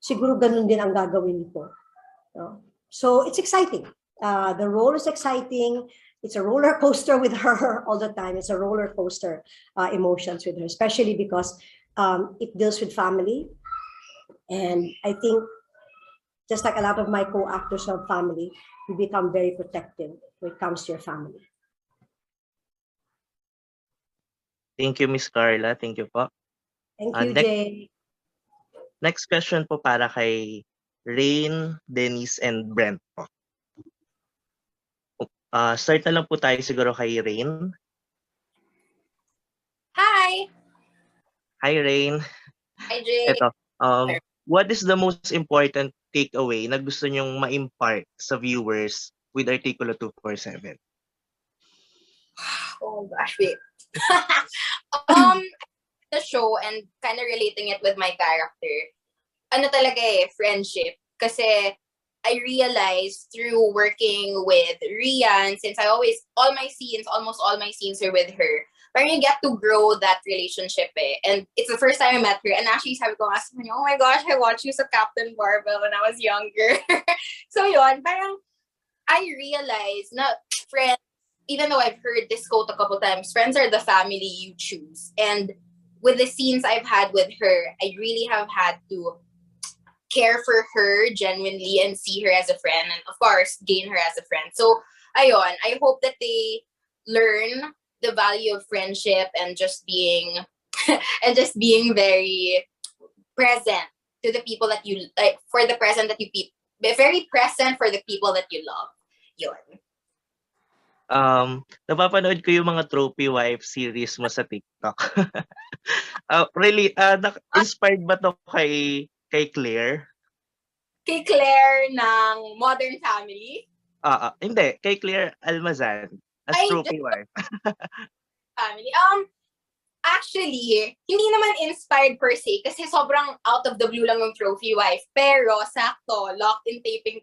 siguro ganun din ang gagawin ko. So it's exciting. The role is exciting. It's a roller coaster with her all the time. It's a roller coaster emotions with her, especially because it deals with family. And I think just like a lot of my co-actors have family, you become very protective when it comes to your family. Thank you, Miss Carla. Thank you po. Thank you, Next, Jay. next question po para kay Rain, Denise, and Brent po. Start na lang po tayo siguro kay Rain. Hi! Hi, Rain. Hi, Jay. Ito, what is the most important takeaway na gusto nyong ma-impart sa viewers with Artikulo 247? Oh gosh, wait. The show and kind of relating it with my character, ano talaga friendship. Kasi I realized through working with Rian, since almost all my scenes are with her, but you get to grow that relationship And it's the first time I met her. And actually, sabi ko nga sa kanya, oh my gosh, I watched you sa Captain Barbell when I was younger. So yun, parang I realized na friends, even though I've heard this quote a couple times, friends are the family you choose. And with the scenes I've had with her, I really have had to care for her genuinely and see her as a friend, and of course gain her as a friend. So ayon, I hope that they learn the value of friendship and just being and just being very present to the people that you like, for the present that you be very present for the people that you love. Yun. Napapanood ko yung mga trophy wife series mo sa TikTok. Really, inspired ba to kay Claire? Kay Claire ng Modern Family? Hindi, kay Claire Almazan as trophy wife. Family. Actually, hindi naman inspired per se kasi sobrang out of the blue lang yung trophy wife. Pero sakto, lock in taping.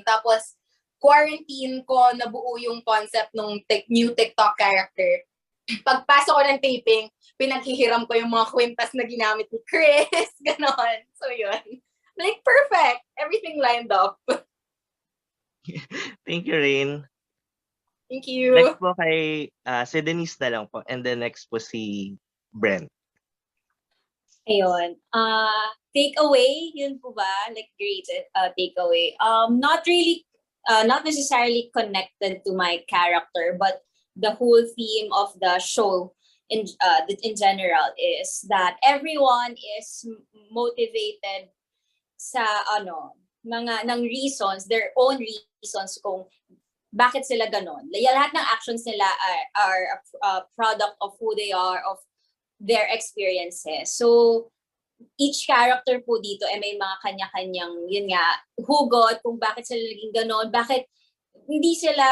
Tapos quarantine ko, nabuo yung concept ng new TikTok character. Pagpasok ko ng taping, pinaghihiram ko yung mga kwintas na ginamit ni Chris. Ganon. So yun. Like perfect. Everything lined up. Thank you, Rain. Thank you. Next po kay si Denise na lang po, and then next po si Brent. Ayun. Takeaway, yun po ba? Like great takeaway. Not really, not necessarily connected to my character, but the whole theme of the show in general is that everyone is motivated sa ng reasons, their own reasons kung bakit sila ganon. Lahat ng actions nila are a product of who they are, of their experiences. So, each character po dito may mga kanya-kanyang, yun nga, hugot kung bakit sila naging ganon, bakit hindi sila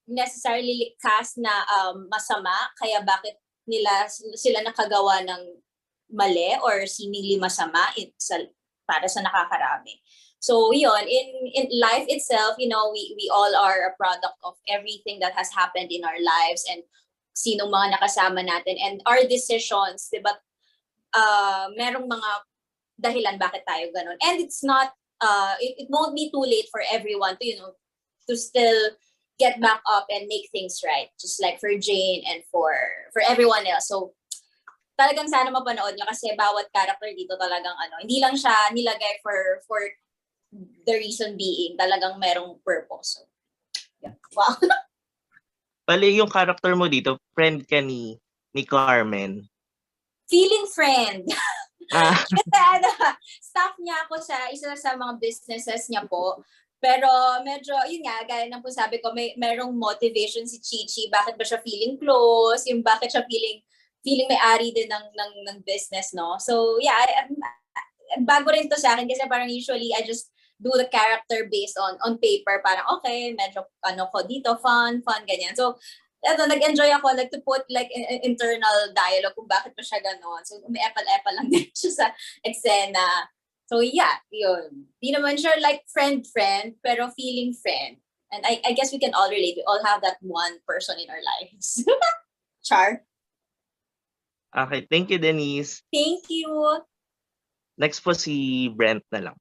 necessarily cast na masama, kaya bakit sila nakagawa ng mali or seemingly masama para sa nakakarami. So yun, in life itself, we all are a product of everything that has happened in our lives and sinong mga nakasama natin and our decisions, diba? Merong mga dahilan bakit tayo ganun. And it's not, it won't be too late for everyone to still get back up and make things right. Just like for Jane and for everyone else. So talagang sana mapanood nyo kasi bawat character dito talagang hindi lang siya nilagay for the reason being talagang merong purpose. So, yeah. Wow. Bali yung character mo dito, friend ka ni Carmen. Feeling friend. Kasi staff niya ako sa isa sa mga businesses niya po. Pero medyo, yun nga, gaya ng po sabi ko, merong motivation si Chichi. Bakit ba siya feeling close? Yung bakit siya feeling may-ari din ng business, no? So, yeah, bago rin to sa akin kasi parang usually I just do the character based on paper. Parang, okay, medyo ko dito, fun, ganyan. So, nag-enjoy ako to put like internal dialogue kung bakit pa siya ganon. So, may epal-epal lang din siya sa eksena. So, yeah, yun. Di naman siya like friend, pero feeling friend. And I guess we can all relate. We all have that one person in our lives. Char? Okay, thank you, Denise. Thank you. Next po si Brent na lang.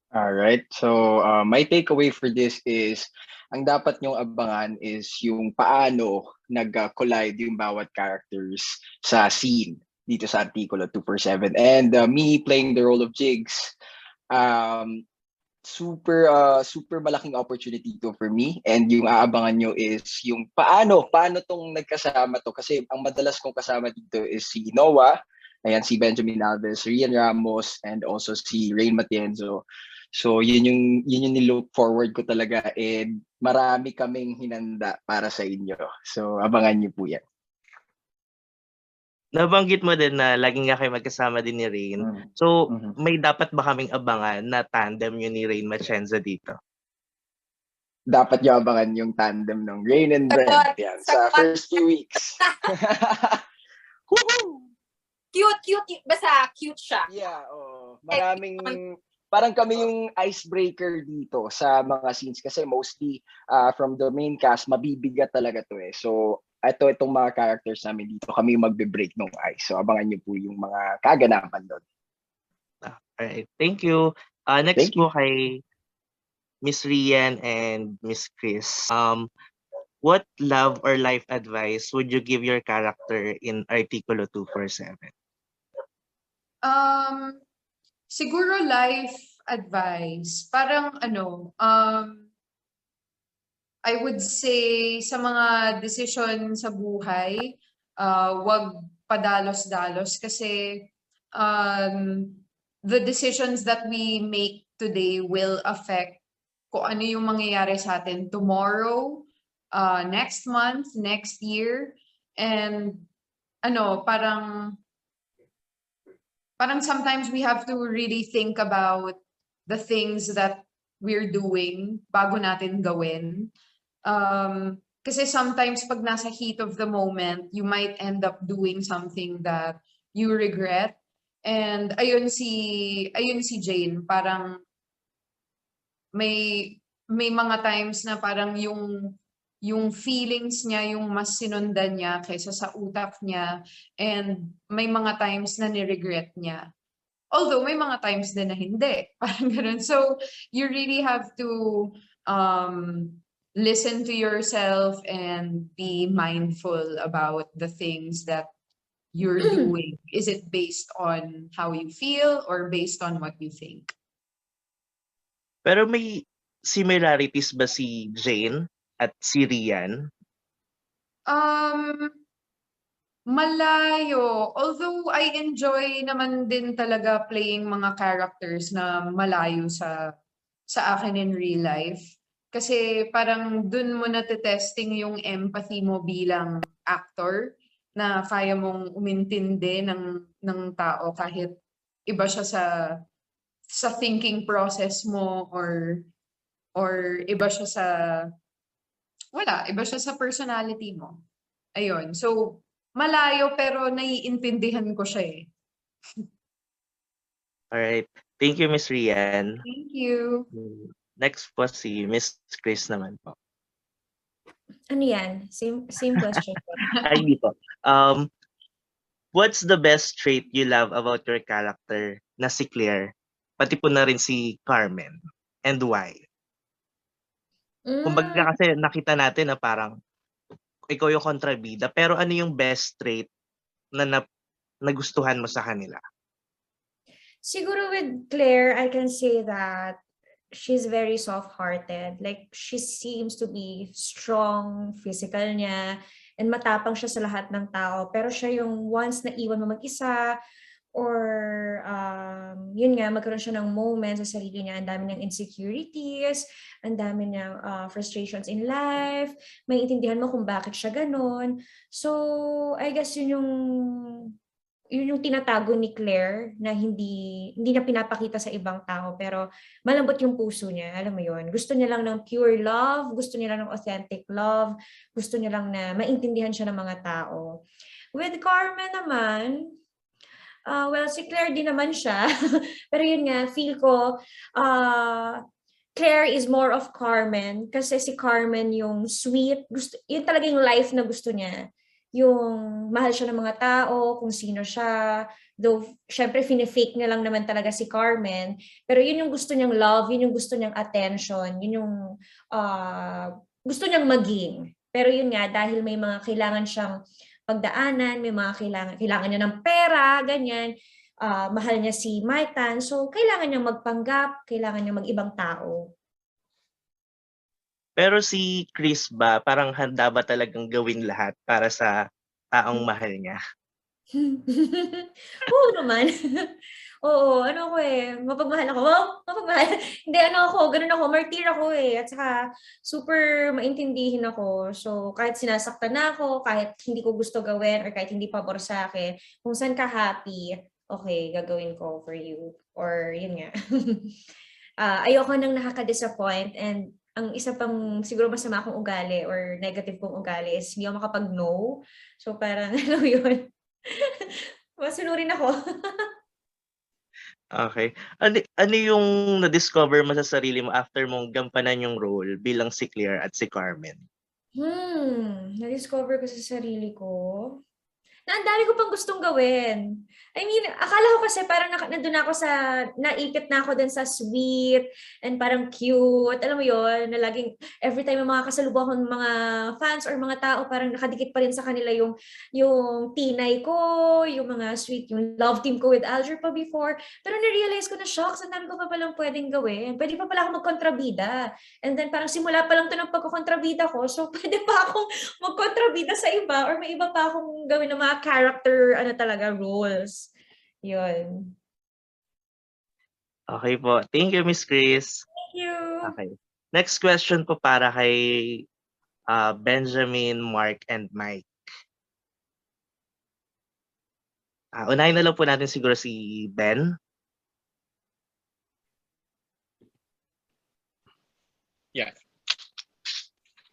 All right. So, my takeaway for this is, ang dapat nyong abangan is yung paano nag-collide yung bawat characters sa scene dito sa Artikulo 247. And me playing the role of Jigs, super malaking opportunity to for me, and yung aabangan nyo is yung paano tong nagkasama to, kasi ang madalas kong kasama dito is si Noah, ayan, si Benjamin Alves, Rian Ramos, and also si Rain Matienzo. So yun yung nilook forward ko talaga, and marami kaming hinanda para sa inyo. So abangan niyo po yan. Nabanggit mo din na laging nga kayo magkasama din ni Rain. So, may dapat ba kaming abangan na tandem yun ni Rain Matienzo dito? Dapat nyo abangan yung tandem ng Rain and Brent yan sa first few weeks. Cute. Basta cute siya. Yeah, maraming, parang kami yung icebreaker dito sa mga scenes, kasi mostly from the main cast, mabibigat talaga to eh. So, itong mga characters namin dito, kami yung magbe-break ng ice. So, abangan nyo po yung mga kaganapan doon. Alright, thank you. Next po kay Miss Rian and Miss Chris. What love or life advice would you give your character in Artikulo 247? Siguro life advice. Parang I would say sa mga decision sa buhay, wag padalos-dalos, kasi the decisions that we make today will affect kung ano yung mangyayari sa atin tomorrow, next month, next year, and parang sometimes we have to really think about the things that we're doing bago natin gawin. Kasi sometimes pag nasa heat of the moment, you might end up doing something that you regret. And ayun si Jane, parang may mga times na parang yung feelings niya yung mas sinundan niya kaysa sa utak niya, and may mga times na ni-regret niya. Although may mga times din na hindi. Parang ganun. So you really have to listen to yourself and be mindful about the things that you're doing. Is it based on how you feel or based on what you think? Pero may similarities ba si Jane at si Rian? Malayo. Although I enjoy naman din talaga playing mga characters na malayo sa akin in real life. Kasi parang dun mo natetesting yung empathy mo bilang actor, na kaya mong umintindi ng tao kahit iba siya sa thinking process mo, or iba siya iba siya sa personality mo. Ayun. So, malayo pero naiintindihan ko siya eh. Alright. Thank you, Miss Rian. Thank you. Next po si Miss Chris naman po. Ano yan? Same question. Ay, hindi po. What's the best trait you love about your character na si Claire? Pati po na rin si Carmen. And why? Kumbaga kasi nakita natin na parang ikaw yung kontrabida, pero ano yung best trait na nagustuhan mo sa kanila? Siguro with Claire, I can say that she's very soft-hearted. Like, she seems to be strong, physical niya, and matapang siya sa lahat ng tao. Pero siya yung once na iwan mo mag-isa, or yun nga, magkaroon siya ng moments sa sarili niya, ang dami ng insecurities, ang dami ng frustrations in life, may intindihan mo kung bakit siya ganun. So, I guess yun yung tinatago ni Claire na hindi na pinapakita sa ibang tao, pero malambot yung puso niya, alam mo yun. Gusto niya lang ng pure love, gusto niya lang ng authentic love, gusto niya lang na maintindihan siya ng mga tao. With Carmen naman, well, si Claire din naman siya, pero yun nga, feel ko, Claire is more of Carmen, kasi si Carmen yung sweet, yun talaga yung life na gusto niya. Yung mahal siya ng mga tao, kung sino siya. Though, syempre, fake niya lang naman talaga si Carmen. Pero yun yung gusto niyang love, yun yung gusto niyang attention, yun yung gusto niyang maging. Pero yun nga, dahil may mga kailangan siyang pagdaanan, may mga kailangan niya ng pera, ganyan. mahal niya si Mike Tan. So, kailangan niyang magpanggap, kailangan niyang mag-ibang tao. Pero si Chris ba, parang handa ba talagang gawin lahat para sa taong mahal niya? Oo naman. Oo, ano ako mapagmahal ako. Wow, mapagmahal. Hindi, ano ako, ganun ako, martir ako At saka, super maintindihin ako. So, kahit sinasaktan na ako, kahit hindi ko gusto gawin, or kahit hindi pabor sa akin, kung saan ka happy, okay, gagawin ko for you. Or, yun nga. Ayoko nang nakaka-disappoint, and ang isa pang siguro masama akong ugali or negative kong ugali is hindi ako makapag-no. So, parang, ano yun? Masunurin ako. Okay. Ano yung na-discover mo sa sarili mo after mong gampanan yung role bilang si Claire at si Carmen? Na-discover ko sa sarili ko na ang dami ko pang gustong gawin. I mean, akala ko kasi parang nandun ako naipit na ako dun sa sweet and parang cute. Alam mo yon na laging, every time yung mga kasalubong akong mga fans or mga tao, parang nakadikit pa rin sa kanila yung tinay ko, yung mga sweet, yung love team ko with Alger pa before. Pero na-realize ko na, shocks, ang dami ko pa palang pwedeng gawin. Pwede pa pala ako magkontrabida. And then parang simula pa lang to ng pagkukontrabida ko, so pwede pa akong magkontrabida sa iba or may iba pa akong gawin ng mga character, talaga, roles. Yun. Okay po. Thank you, Miss Chris. Thank you. Okay. Next question po para kay Benjamin, Mark, and Mike. Unahin na lang po natin siguro si Ben. Yeah.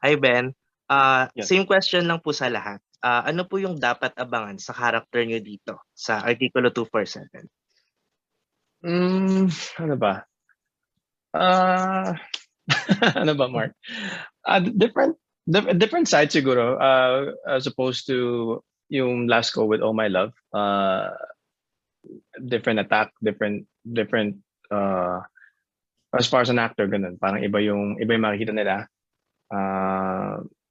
Hi, Ben. Yes. Same question lang po sa lahat. Ano po yung dapat abangan sa character nyo dito sa Artikulo 247? Ano ba? Ano ba, Mark? Different side siguro, as opposed to yung last go with All My Love. Different attack, different as far as an actor, ganun. Parang iba yung makikita nila.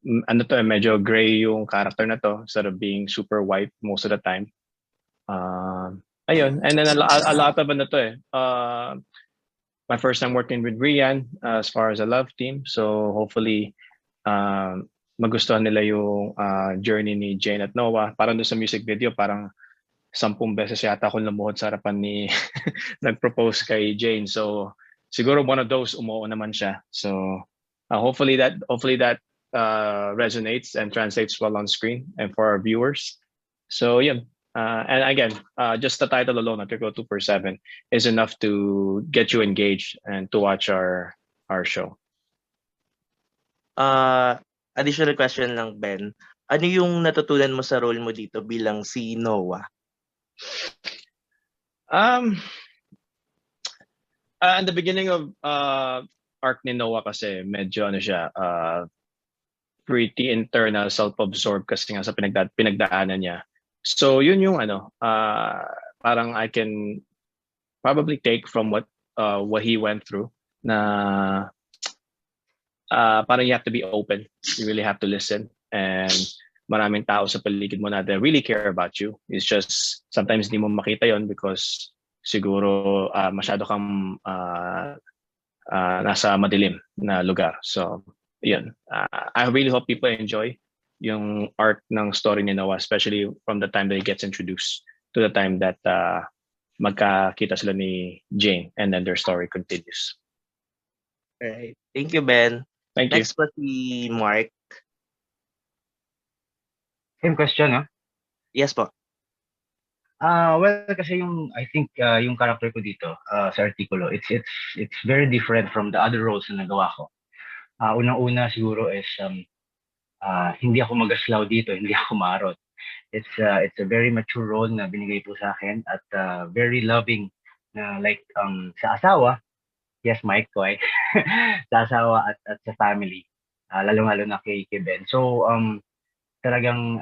Medyo gray yung character na to instead of being super white most of the time. Ayun. And then a lot of my first time working with Rian as far as a love team. So hopefully magustuhan nila yung journey ni Jane at Noah. Parang doon sa music video, parang 10 beses yata akong lumuhod sa harapan ni nag-propose kay Jane. So siguro one of those umuo naman siya. So hopefully that resonates and translates well on screen and for our viewers. So yeah. And again, just the title alone, Artikulo 247, is enough to get you engaged and to watch our show. Additional question lang, Ben. Ano yung natutunan mo sa role mo dito bilang si Noah? In the beginning of arc ni Noah kasi medyo pretty internal, self-absorbed kasi nga sa pinagdaanan niya. So yun yung parang I can probably take from what he went through na parang you have to be open. You really have to listen, and maraming tao sa paligid mo na they really care about you. It's just sometimes di mo makita yon because siguro masyado kang nasa madilim na lugar. So yun. I really hope people enjoy yung arc ng story ni Noah, especially from the time that he gets introduced to the time that magkakita sila ni Jane, and then their story continues. Alright. Thank you, Ben. Thank you. Next po si Mark. Same question, huh? Yes po. Well, kasi I think yung character ko dito sa Artikulo, it's very different from the other roles na nagawa ko. Unang-una siguro is hindi ako magaslaw dito, hindi ako marot. It's a very mature role na binigay po sa akin at very loving na like sa asawa. Yes, Mike, right? Sa asawa at sa family. Lalo-lalo na kay Ben. So talagang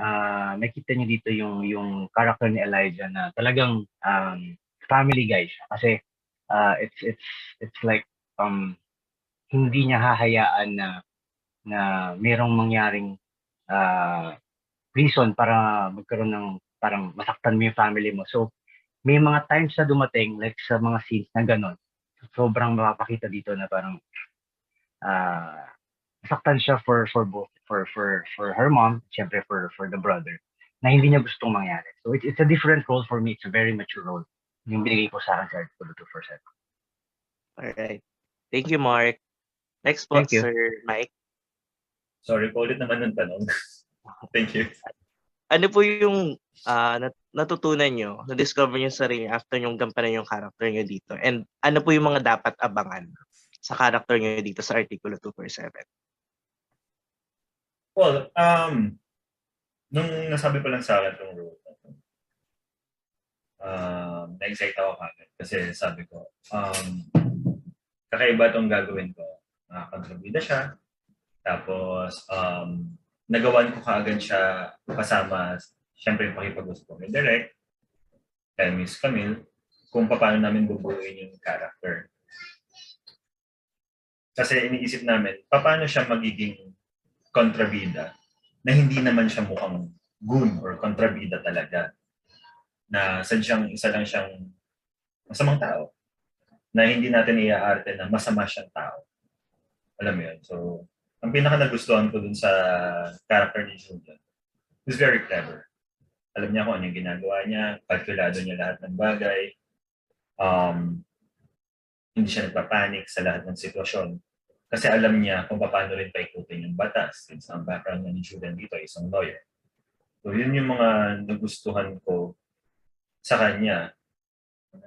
nakita niyo dito yung character ni Elijah na talagang family guy siya. Kasi it's like hindi niya hahayaan na merong mangyaring reason para magkaroon ng parang masaktan mo yung family mo. So may mga times na dumating, like sa mga scenes na gano'n, sobrang mapapakita dito na parang saktan siya for both, for her mom, syempre for the brother, na hindi niya gustong mangyari. So it's a different role for me. It's a very mature role. Yung binigay ko sa akin sa Artikulo 247. Alright. Thank you, Mark. Next po, Thank you. Sir Mike. Sorry po ulit naman ng tanong. Thank you. Ano po yung natutunan nyo, na-discover nyo sa sarili after yung gampanan yung character nyo dito? And ano po yung mga dapat abangan sa character nyo dito sa Artikulo 247? Well, nung nasabi pa lang sa akin itong role, na-excite ako kagad kasi sabi ko, kakaiba itong gagawin ko. Kontrabida siya. Tapos, nagawan ko kaagad siya kasama, syempre yung pakipag-usap ko with Direct, kay Miss Camille, kung paano namin bubuuin yung character. Kasi iniisip namin, paano siya magiging kontrabida na hindi naman siya mukhang goon or kontrabida talaga. Na sadyang isa lang siyang masamang tao. Na hindi natin iaarte na masama siyang tao. Alam mo yun? So, ang pinaka nagustuhan ko dun sa character ni Julian is very clever. Alam niya kung ano yung ginagawa niya, kalkulado niya lahat ng bagay. Hindi siya nagpapanik sa lahat ng sitwasyon. Kasi alam niya kung paano rin paikutin yung batas. Since ang background niya ni Julian dito ay isang lawyer. So, yun yung mga nagustuhan ko sa kanya.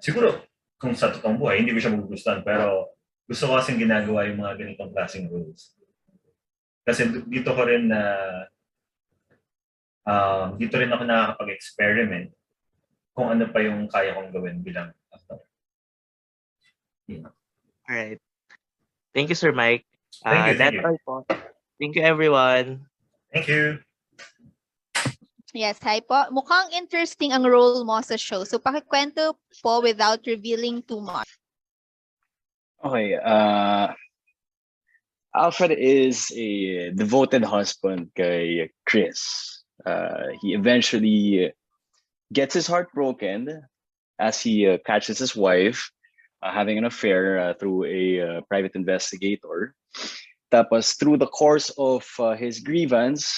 Siguro, kung sa totoong buhay, hindi ko siya magugustuhan. Pero gusto ko kasing ginagawa yung mga ganitong klaseng roles. Kasi dito ko rin na dito rin ako nakakapag-experiment kung ano pa yung kaya kong gawin bilang actor. Yeah. Alright. Thank you, Sir Mike. Thank That's you. all po. Thank you, everyone. Thank you. Yes, hi po. Mukhang interesting ang role mo sa show. So pakikwento po without revealing too much. Okay. Alfred is a devoted husband kay Chris. He eventually gets his heart broken as he catches his wife having an affair through a private investigator. Tapos through the course of his grievance,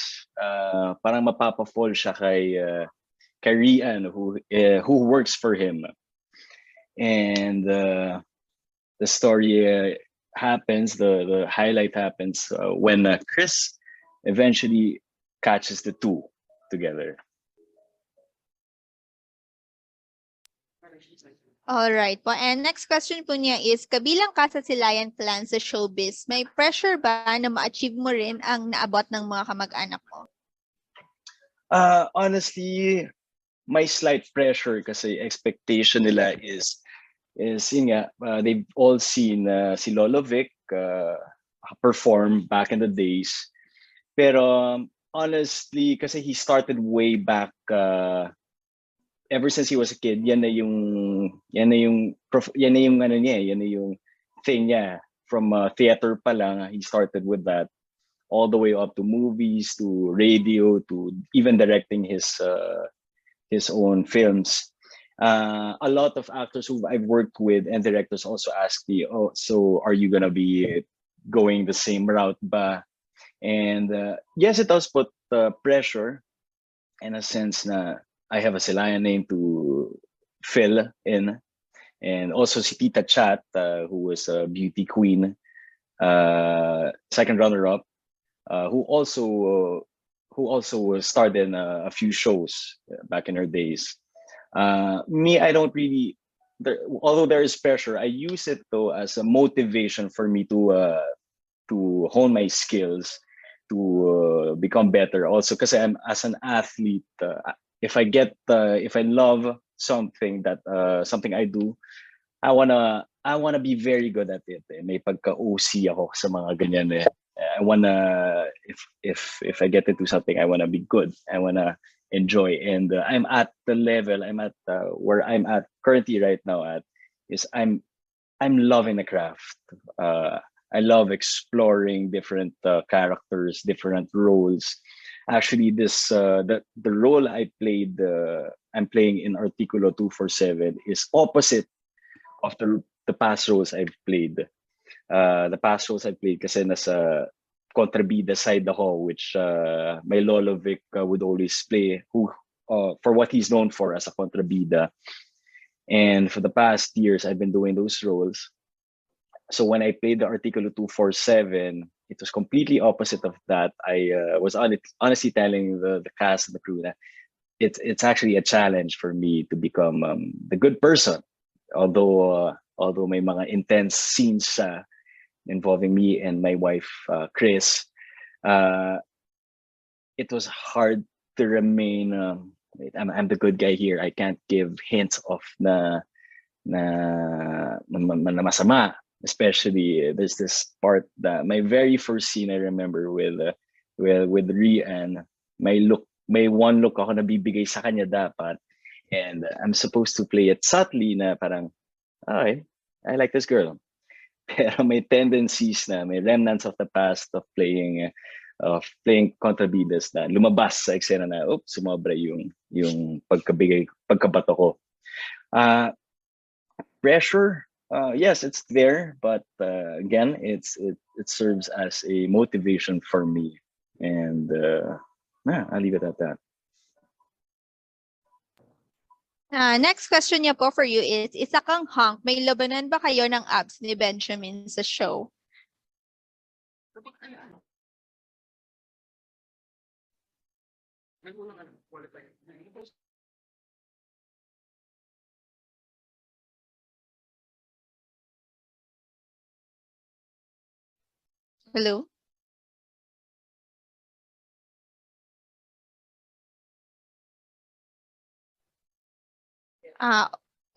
parang mapapafall siya kay Rian who works for him. And the story happens, the highlight happens when Chris eventually catches the two together. All right po. And next question po niya is, kabilang ka sa silayan plan sa showbiz, may pressure ba na ma-achieve mo rin ang naabot ng mga kamag-anak mo? Honestly, may slight pressure kasi expectation nila is yun nga, they've all seen si Lolo Vic perform back in the days. Pero honestly, kasi he started way back ever since he was a kid, yan na yung ano niya, yan na yung thing niya. From theater pa lang, he started with that, all the way up to movies, to radio, to even directing his own films. A lot of actors who I've worked with and directors also ask me, oh, so are you gonna be going the same route ba? And yes, it does put pressure in a sense na I have a Silayan name to fill in, and also si Tita Chat, who was a beauty queen, second runner-up, who also starred in a few shows back in her days. Me, I don't really. Although there is pressure, I use it though as a motivation for me to hone my skills, to become better. Also, because I'm as an athlete. If I love something something I do, I wanna be very good at it. May pagka-OC ako sa mga ganyan eh. I wanna if I get into something, I wanna be good. I wanna enjoy, and I'm at the level. I'm at where I'm at currently right now. I'm loving the craft. I love exploring different characters, different roles. Actually, the role I played, I'm playing in Artikulo 247 is opposite of the past roles I've played. The past roles I've played kasi nasa kontrabida side ako, which my Lolo Vic would always play for what he's known for as a kontrabida. And for the past years, I've been doing those roles. So when I played the Artikulo 247, it was completely opposite of that. I was honestly telling the cast and the crew that it's actually a challenge for me to become the good person. Although may mga intense scenes involving me and my wife, Chris, it was hard to remain. I'm the good guy here. I can't give hints of na masama. Especially there's this part that my very first scene I remember with Rian, may one look ako nabibigay sa kanya dapat, and I'm supposed to play it subtly na parang, okay, I like this girl. Pero may tendencies na, may remnants of the past of playing kontrabidas na lumabas sa eksena na, oops, sumobra yung pagkabato ko. Pressure, yes, it's there, but again, it serves as a motivation for me, and I'll leave it at that. Next question niya po for you is, isa kang hunk, may labanan ba kayo ng abs ni Benjamin sa show? Hello?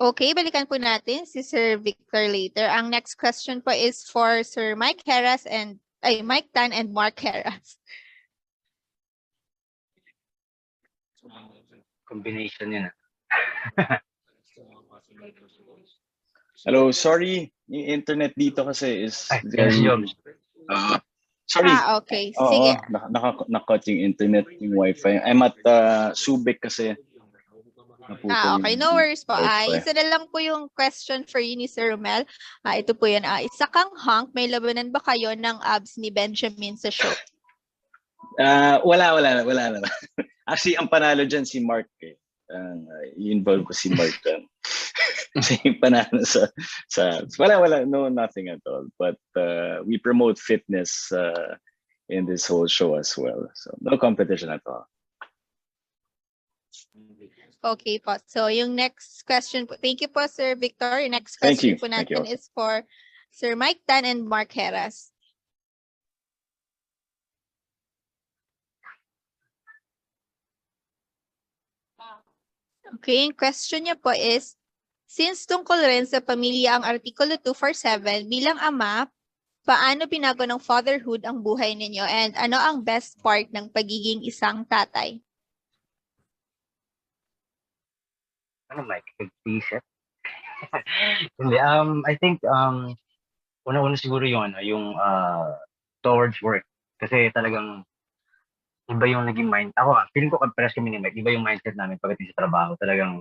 Okay, balikan po natin si Sir Victor later. Ang next question po is for Sir Mike Heras and Mike Tan and Mark Heras. Combination yun. Hello, sorry, yung internet dito kasi is very... sorry. Okay. Sige. Naka-cut yung internet, yung wifi. I'm at Subic kasi. Okay, no worries po. Isa na lang po yung question for you ni Sir Romel. Ito po yan. Isa kang hunk, may labanan ba kayo ng abs ni Benjamin sa show? Wala naman. Actually, ang panalo dyan si Mark eh. I-involve ko si Mark dyan. Kasi yung panalo sa wala, no, nothing at all. But we promote fitness in this whole show as well. So no competition at all. Okay po. So yung next question po. Thank you po, Sir Victor. Yung next question po natin is for Sir Mike Tan and Mark Heras. Okay, yung question niya po is, since tungkol rin sa pamilya ang Artikulo 247, bilang ama, paano binago ng fatherhood ang buhay ninyo and ano ang best part ng pagiging isang tatay? Ano, Mike? Isip? Hindi, I think, una-una siguro yung towards work. Kasi talagang iba yung naging mind. Ako, feeling ko compress kami ni Mike, iba yung mindset namin pagdating sa trabaho. Talagang,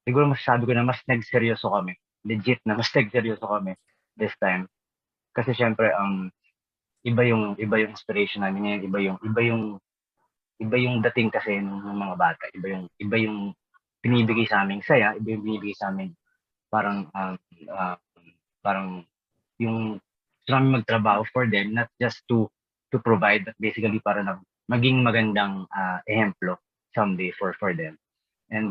siguro masasabi ko na mas nagseryoso kami. Legit na mas nagseryoso kami this time. Kasi syempre, iba yung inspiration namin ngayon, iba yung dating kasi ng mga bata, iba yung binibigay sa aming saya, iba yung binibigay sa amin parang yung gusto namin magtrabaho for them, not just to provide, but basically para na maging magandang ehemplo someday for them. And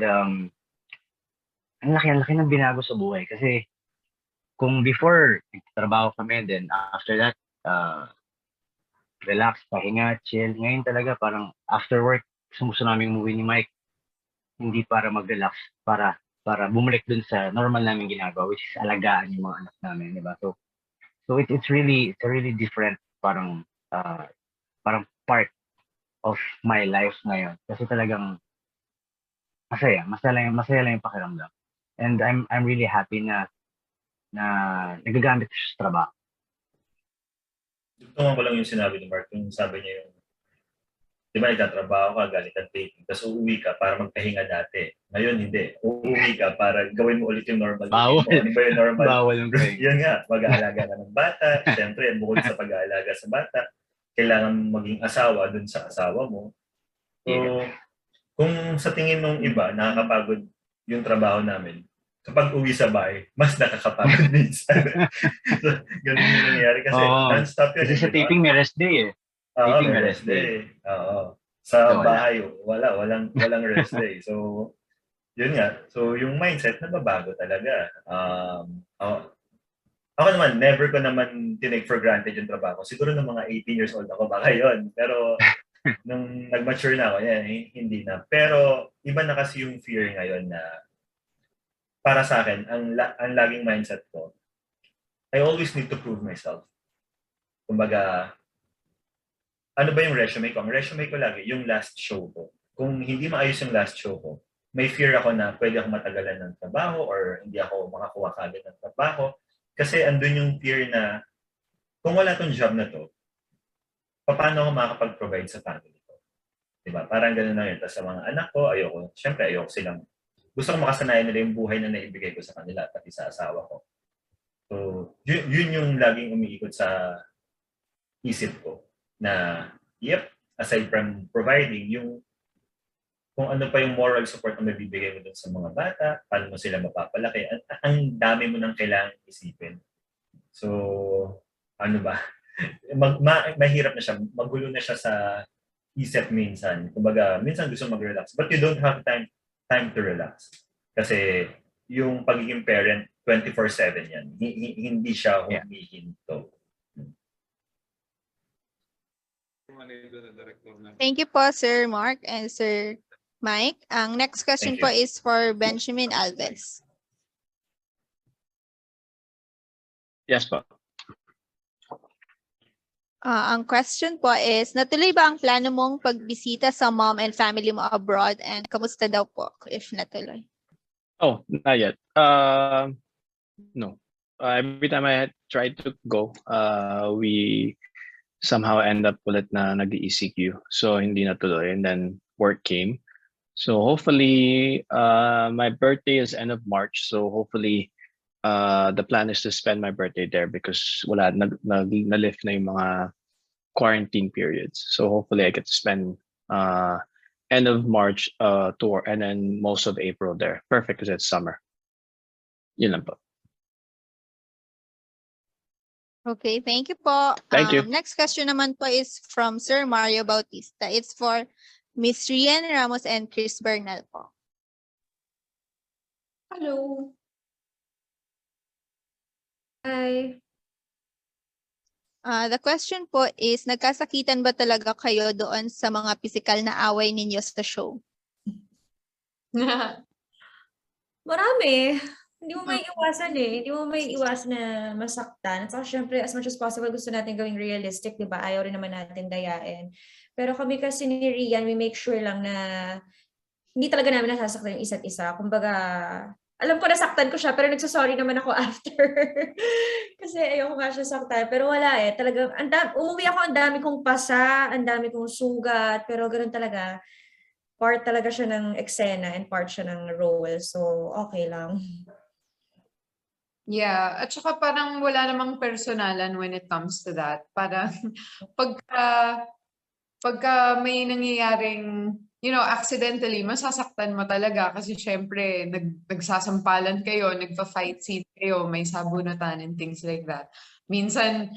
ang laki ng binago sa buhay kasi kung before trabaho kami, then after that relax, pahinga, chill. Ngayon talaga parang after work, gusto namin umuwi ni Mike. Hindi para mag-relax, para bumalik dun sa normal namin ginagawa, which is alagaan yung mga anak namin, di ba? So it's really different, parang part of my life ngayon. Kasi talagang masaya lang yung pakiramdam. And I'm really happy na nagagamit siya sa trabaho. Tungan ko lang yung sinabi ni Mark, yung sabi niya yung Di ba, nagtatrabaho ka, galing ka taping, tapos uuwi ka para magpahinga dati. Ngayon, hindi. Uuwi ka para gawin mo ulit yung normal routine mo. Ano ba yung normal? Bawal ang pahinga. Yun nga, mag-aalaga ka ng bata. Siyempre, bukod sa pag-aalaga sa bata, kailangan maging asawa dun sa asawa mo. So, kung sa tingin ng iba, nakakapagod yung trabaho namin, kapag uwi sa bahay, mas nakakapagod minsan. So, ganun yung nangyayari kasi non-stop yun. Kasi sa taping may rest day eh. Oo, Taping may rest day. Oo. Sa bahay, walang rest day. So, yun nga. So, yung mindset, nababago talaga. Ako naman, never ko naman tinake for granted yung trabaho. Siguro ng mga 18 years old ako, baka yun. Pero, nung nag-mature na ako, yan, hindi na. Pero, iba na kasi yung fear ngayon na para sa akin, ang laging mindset ko, I always need to prove myself. Kumbaga, ano ba yung resume ko? Ang resume ko lagi, yung last show ko. Kung hindi maayos yung last show ko, may fear ako na pwede ako matagalan ng trabaho or hindi ako makakuha kagad ng trabaho. Kasi andun yung fear na kung wala tong job na to, paano ako makakapag-provide sa family ko? Diba? Parang ganun na yun. Tapos sa mga anak ko, syempre ayoko silang, gusto ko makasanayan nila yung buhay na naibigay ko sa kanila, pati sa asawa ko. So, yun yung laging umiikot sa isip ko na, aside from providing, yung kung ano pa yung moral support na mabibigay mo dun sa mga bata, paano mo sila mapapalaki, ang dami mo nang kailangang isipin. So, ano ba? Mahirap na siya, magulo na siya sa isip minsan. Kumbaga, minsan gusto mag-relax, but you don't have time to relax. Kasi yung pagiging parent, 24/7 yan. Hindi siya humihinto. Thank you po, Sir Mark and Sir Mike. Ang next question po is for Benjamin Alves. Yes po. Ang question po is, natuloy ba ang plano mong pagbisita sa mom and family mo abroad, and kamusta daw po if natuloy? Oh, not yet. No. Every time I had tried to go, we somehow end up ulit na nag-ECQ. So hindi natuloy, and then work came. So hopefully, my birthday is end of March. So hopefully, the plan is to spend my birthday there because na-lift na yung mga quarantine periods. So hopefully I get to spend end of March tour and then most of April there. Perfect because it's summer. Yun lang po. Okay, thank you po. Thank you. Next question naman po is from Sir Mario Bautista. It's for Miss Rian Ramos and Chris Bernal po. Hello. Hi. The question po is, nagkasakitan ba talaga kayo doon sa mga physical na away ninyo sa show? Marami. Hindi mo may iwasan eh. Hindi mo may iwasan na masaktan. At saka syempre, as much as possible, gusto natin gawing realistic, di ba? Ayaw rin naman natin dayain. Pero kami kasi ni Rian, we make sure lang na hindi talaga namin nasasaktan yung isa't isa. Kumbaga, alam ko nasaktan ko siya, pero nagsasorry naman ako after. Kasi ayoko nga siya saktan. Pero wala eh. Talagang, umuwi ako, ang dami kong pasa, ang dami kong sugat, pero ganoon talaga. Part talaga siya ng eksena and part siya ng role. So, okay lang. Yeah, at saka parang wala namang personalan when it comes to that. Parang pagka may nangyayaring, accidentally, masasaktan mo talaga kasi syempre nagsasampalan kayo, nagpa-fight scene kayo, may sabunutan and things like that. Minsan,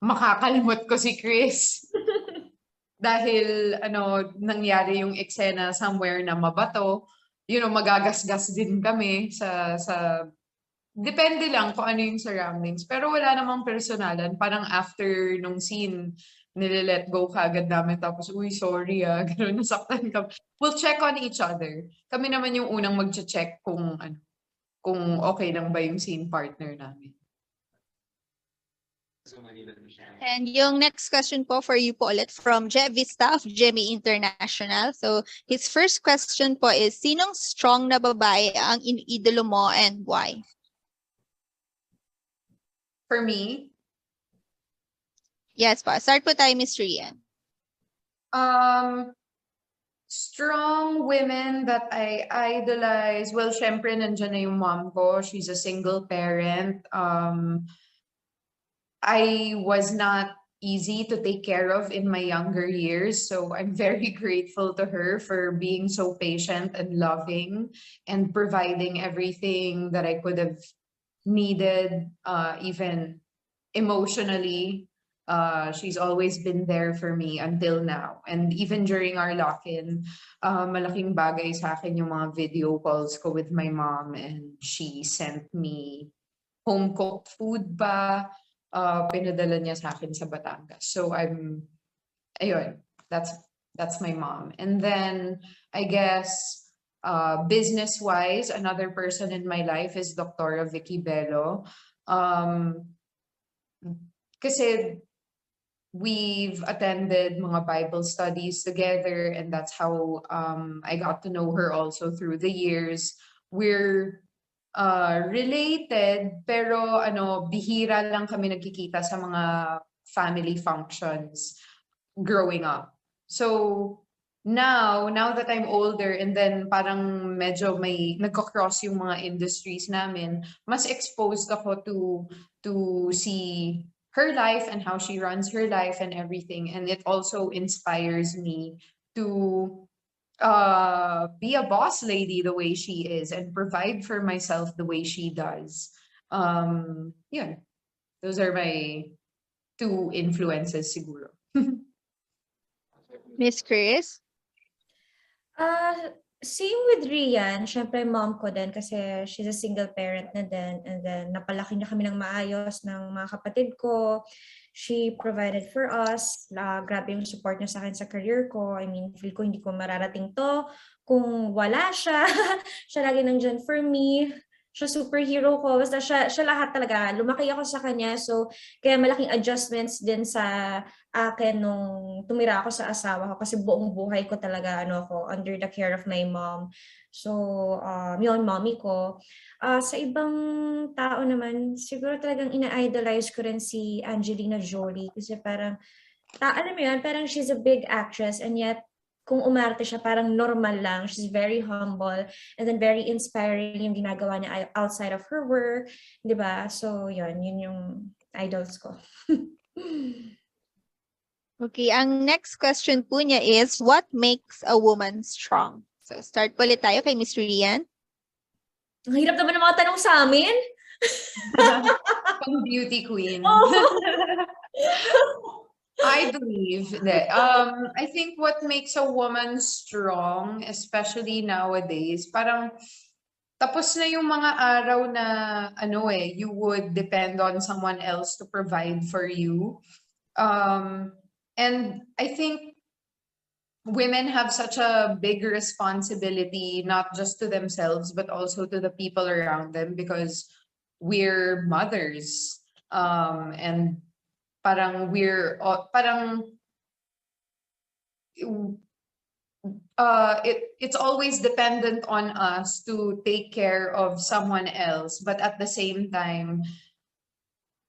makakalimot ko si Chris dahil nangyari yung eksena somewhere na mabato, magagasgas din kami sa depende lang kung ano yung surroundings. Pero wala namang personalan. Parang after nung scene, nile-let go kagad namin. Tapos, uy, sorry gano'n, nasaktan ka. We'll check on each other. Kami naman yung unang mag-check kung okay lang ba yung scene partner namin. And yung next question po for you po ulit from Jeff Vista of Jemmy International. So, his first question po is, sinong strong na babae ang iniidolo mo and why? For me? Yes po. Start po tayo, Miss Rian. Strong women that I idolize. Well, syempre nandiyan na yung mom ko. She's a single parent. I was not easy to take care of in my younger years. So I'm very grateful to her for being so patient and loving and providing everything that I could have needed, even emotionally. She's always been there for me until now. And even during our lock-in, malaking bagay sa akin yung mga video calls ko with my mom, and she sent me home-cooked food pa. Pinadala niya sa akin sa Batangas. So ayun, that's my mom. And then I guess business-wise, another person in my life is Dr. Vicky Bello. Kasi we've attended mga Bible studies together, and that's how I got to know her also through the years. We're related, pero bihira lang kami nagkikita sa mga family functions growing up. So now that I'm older, and then parang medyo may nagko-cross yung mga industries namin, mas exposed ako to see her life and how she runs her life and everything. And it also inspires me to be a boss lady the way she is and provide for myself the way she does. Yeah, those are my two influences siguro. Miss Chris? Same with Rian, syempre mom ko din kasi she's a single parent na din, and then napalaki na kami ng maayos ng mga kapatid ko. She provided for us. Grabe yung support niya sa akin sa career ko. I mean, feel ko hindi ko mararating to kung wala siya. Siya lagi nandyan for me. Siya superhero ko. Basta siya lahat talaga. Lumaki ako sa kanya. So, kaya malaking adjustments din sa akin nung tumira ako sa asawa ko. Kasi buong buhay ko talaga ako, under the care of my mom. So, yun, mommy ko. Sa ibang tao naman, siguro talagang ina-idolize ko rin si Angelina Jolie. Kasi parang, alam mo yun, parang she's a big actress, and yet, kung umarte siya, parang normal lang. She's very humble, and then very inspiring yung ginagawa niya outside of her work. Diba? So, yun yung idols ko. Okay, ang next question po niya is, what makes a woman strong? So, start po ulit tayo kay Miss Rian. Ang hirap naman ng mga tanong sa amin. Pang beauty queen. I believe that I think what makes a woman strong, especially nowadays, parang tapos na yung mga araw na you would depend on someone else to provide for you. And I think women have such a big responsibility, not just to themselves, but also to the people around them, because we're mothers. And parang it's always dependent on us to take care of someone else, but at the same time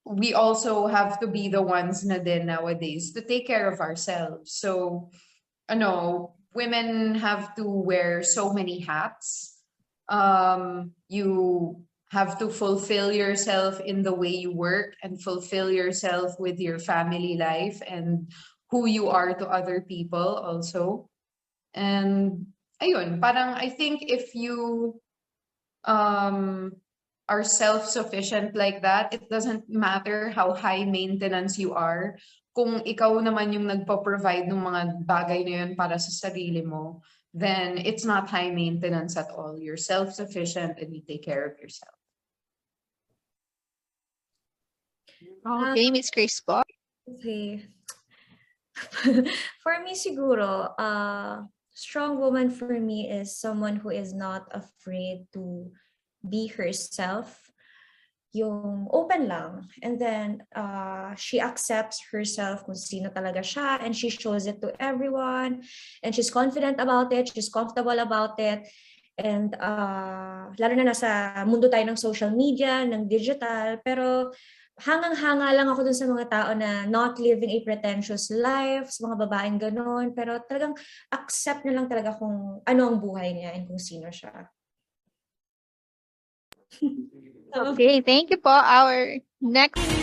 we also have to be the ones na din nowadays to take care of ourselves. So women have to wear so many hats. You have to fulfill yourself in the way you work, and fulfill yourself with your family life and who you are to other people also. And ayun, parang I think if you are self-sufficient like that, it doesn't matter how high maintenance you are. Kung ikaw naman yung nagpo-provide ng mga bagay na yun para sa sarili mo, then it's not high maintenance at all. You're self-sufficient and you take care of yourself. Okay, Miss Chris po. Okay. For me siguro, strong woman for me is someone who is not afraid to be herself. Yung open lang. And then she accepts herself kung sino talaga siya, and she shows it to everyone. And she's confident about it. She's comfortable about it. And lalo na nasa mundo tayo ng social media, ng digital, pero hangang-hanga lang ako dun sa mga tao na not living a pretentious life, sa mga babaeng ganon, pero talagang accept na lang talaga kung ano ang buhay niya and kung sino siya. Okay, thank you po. Our next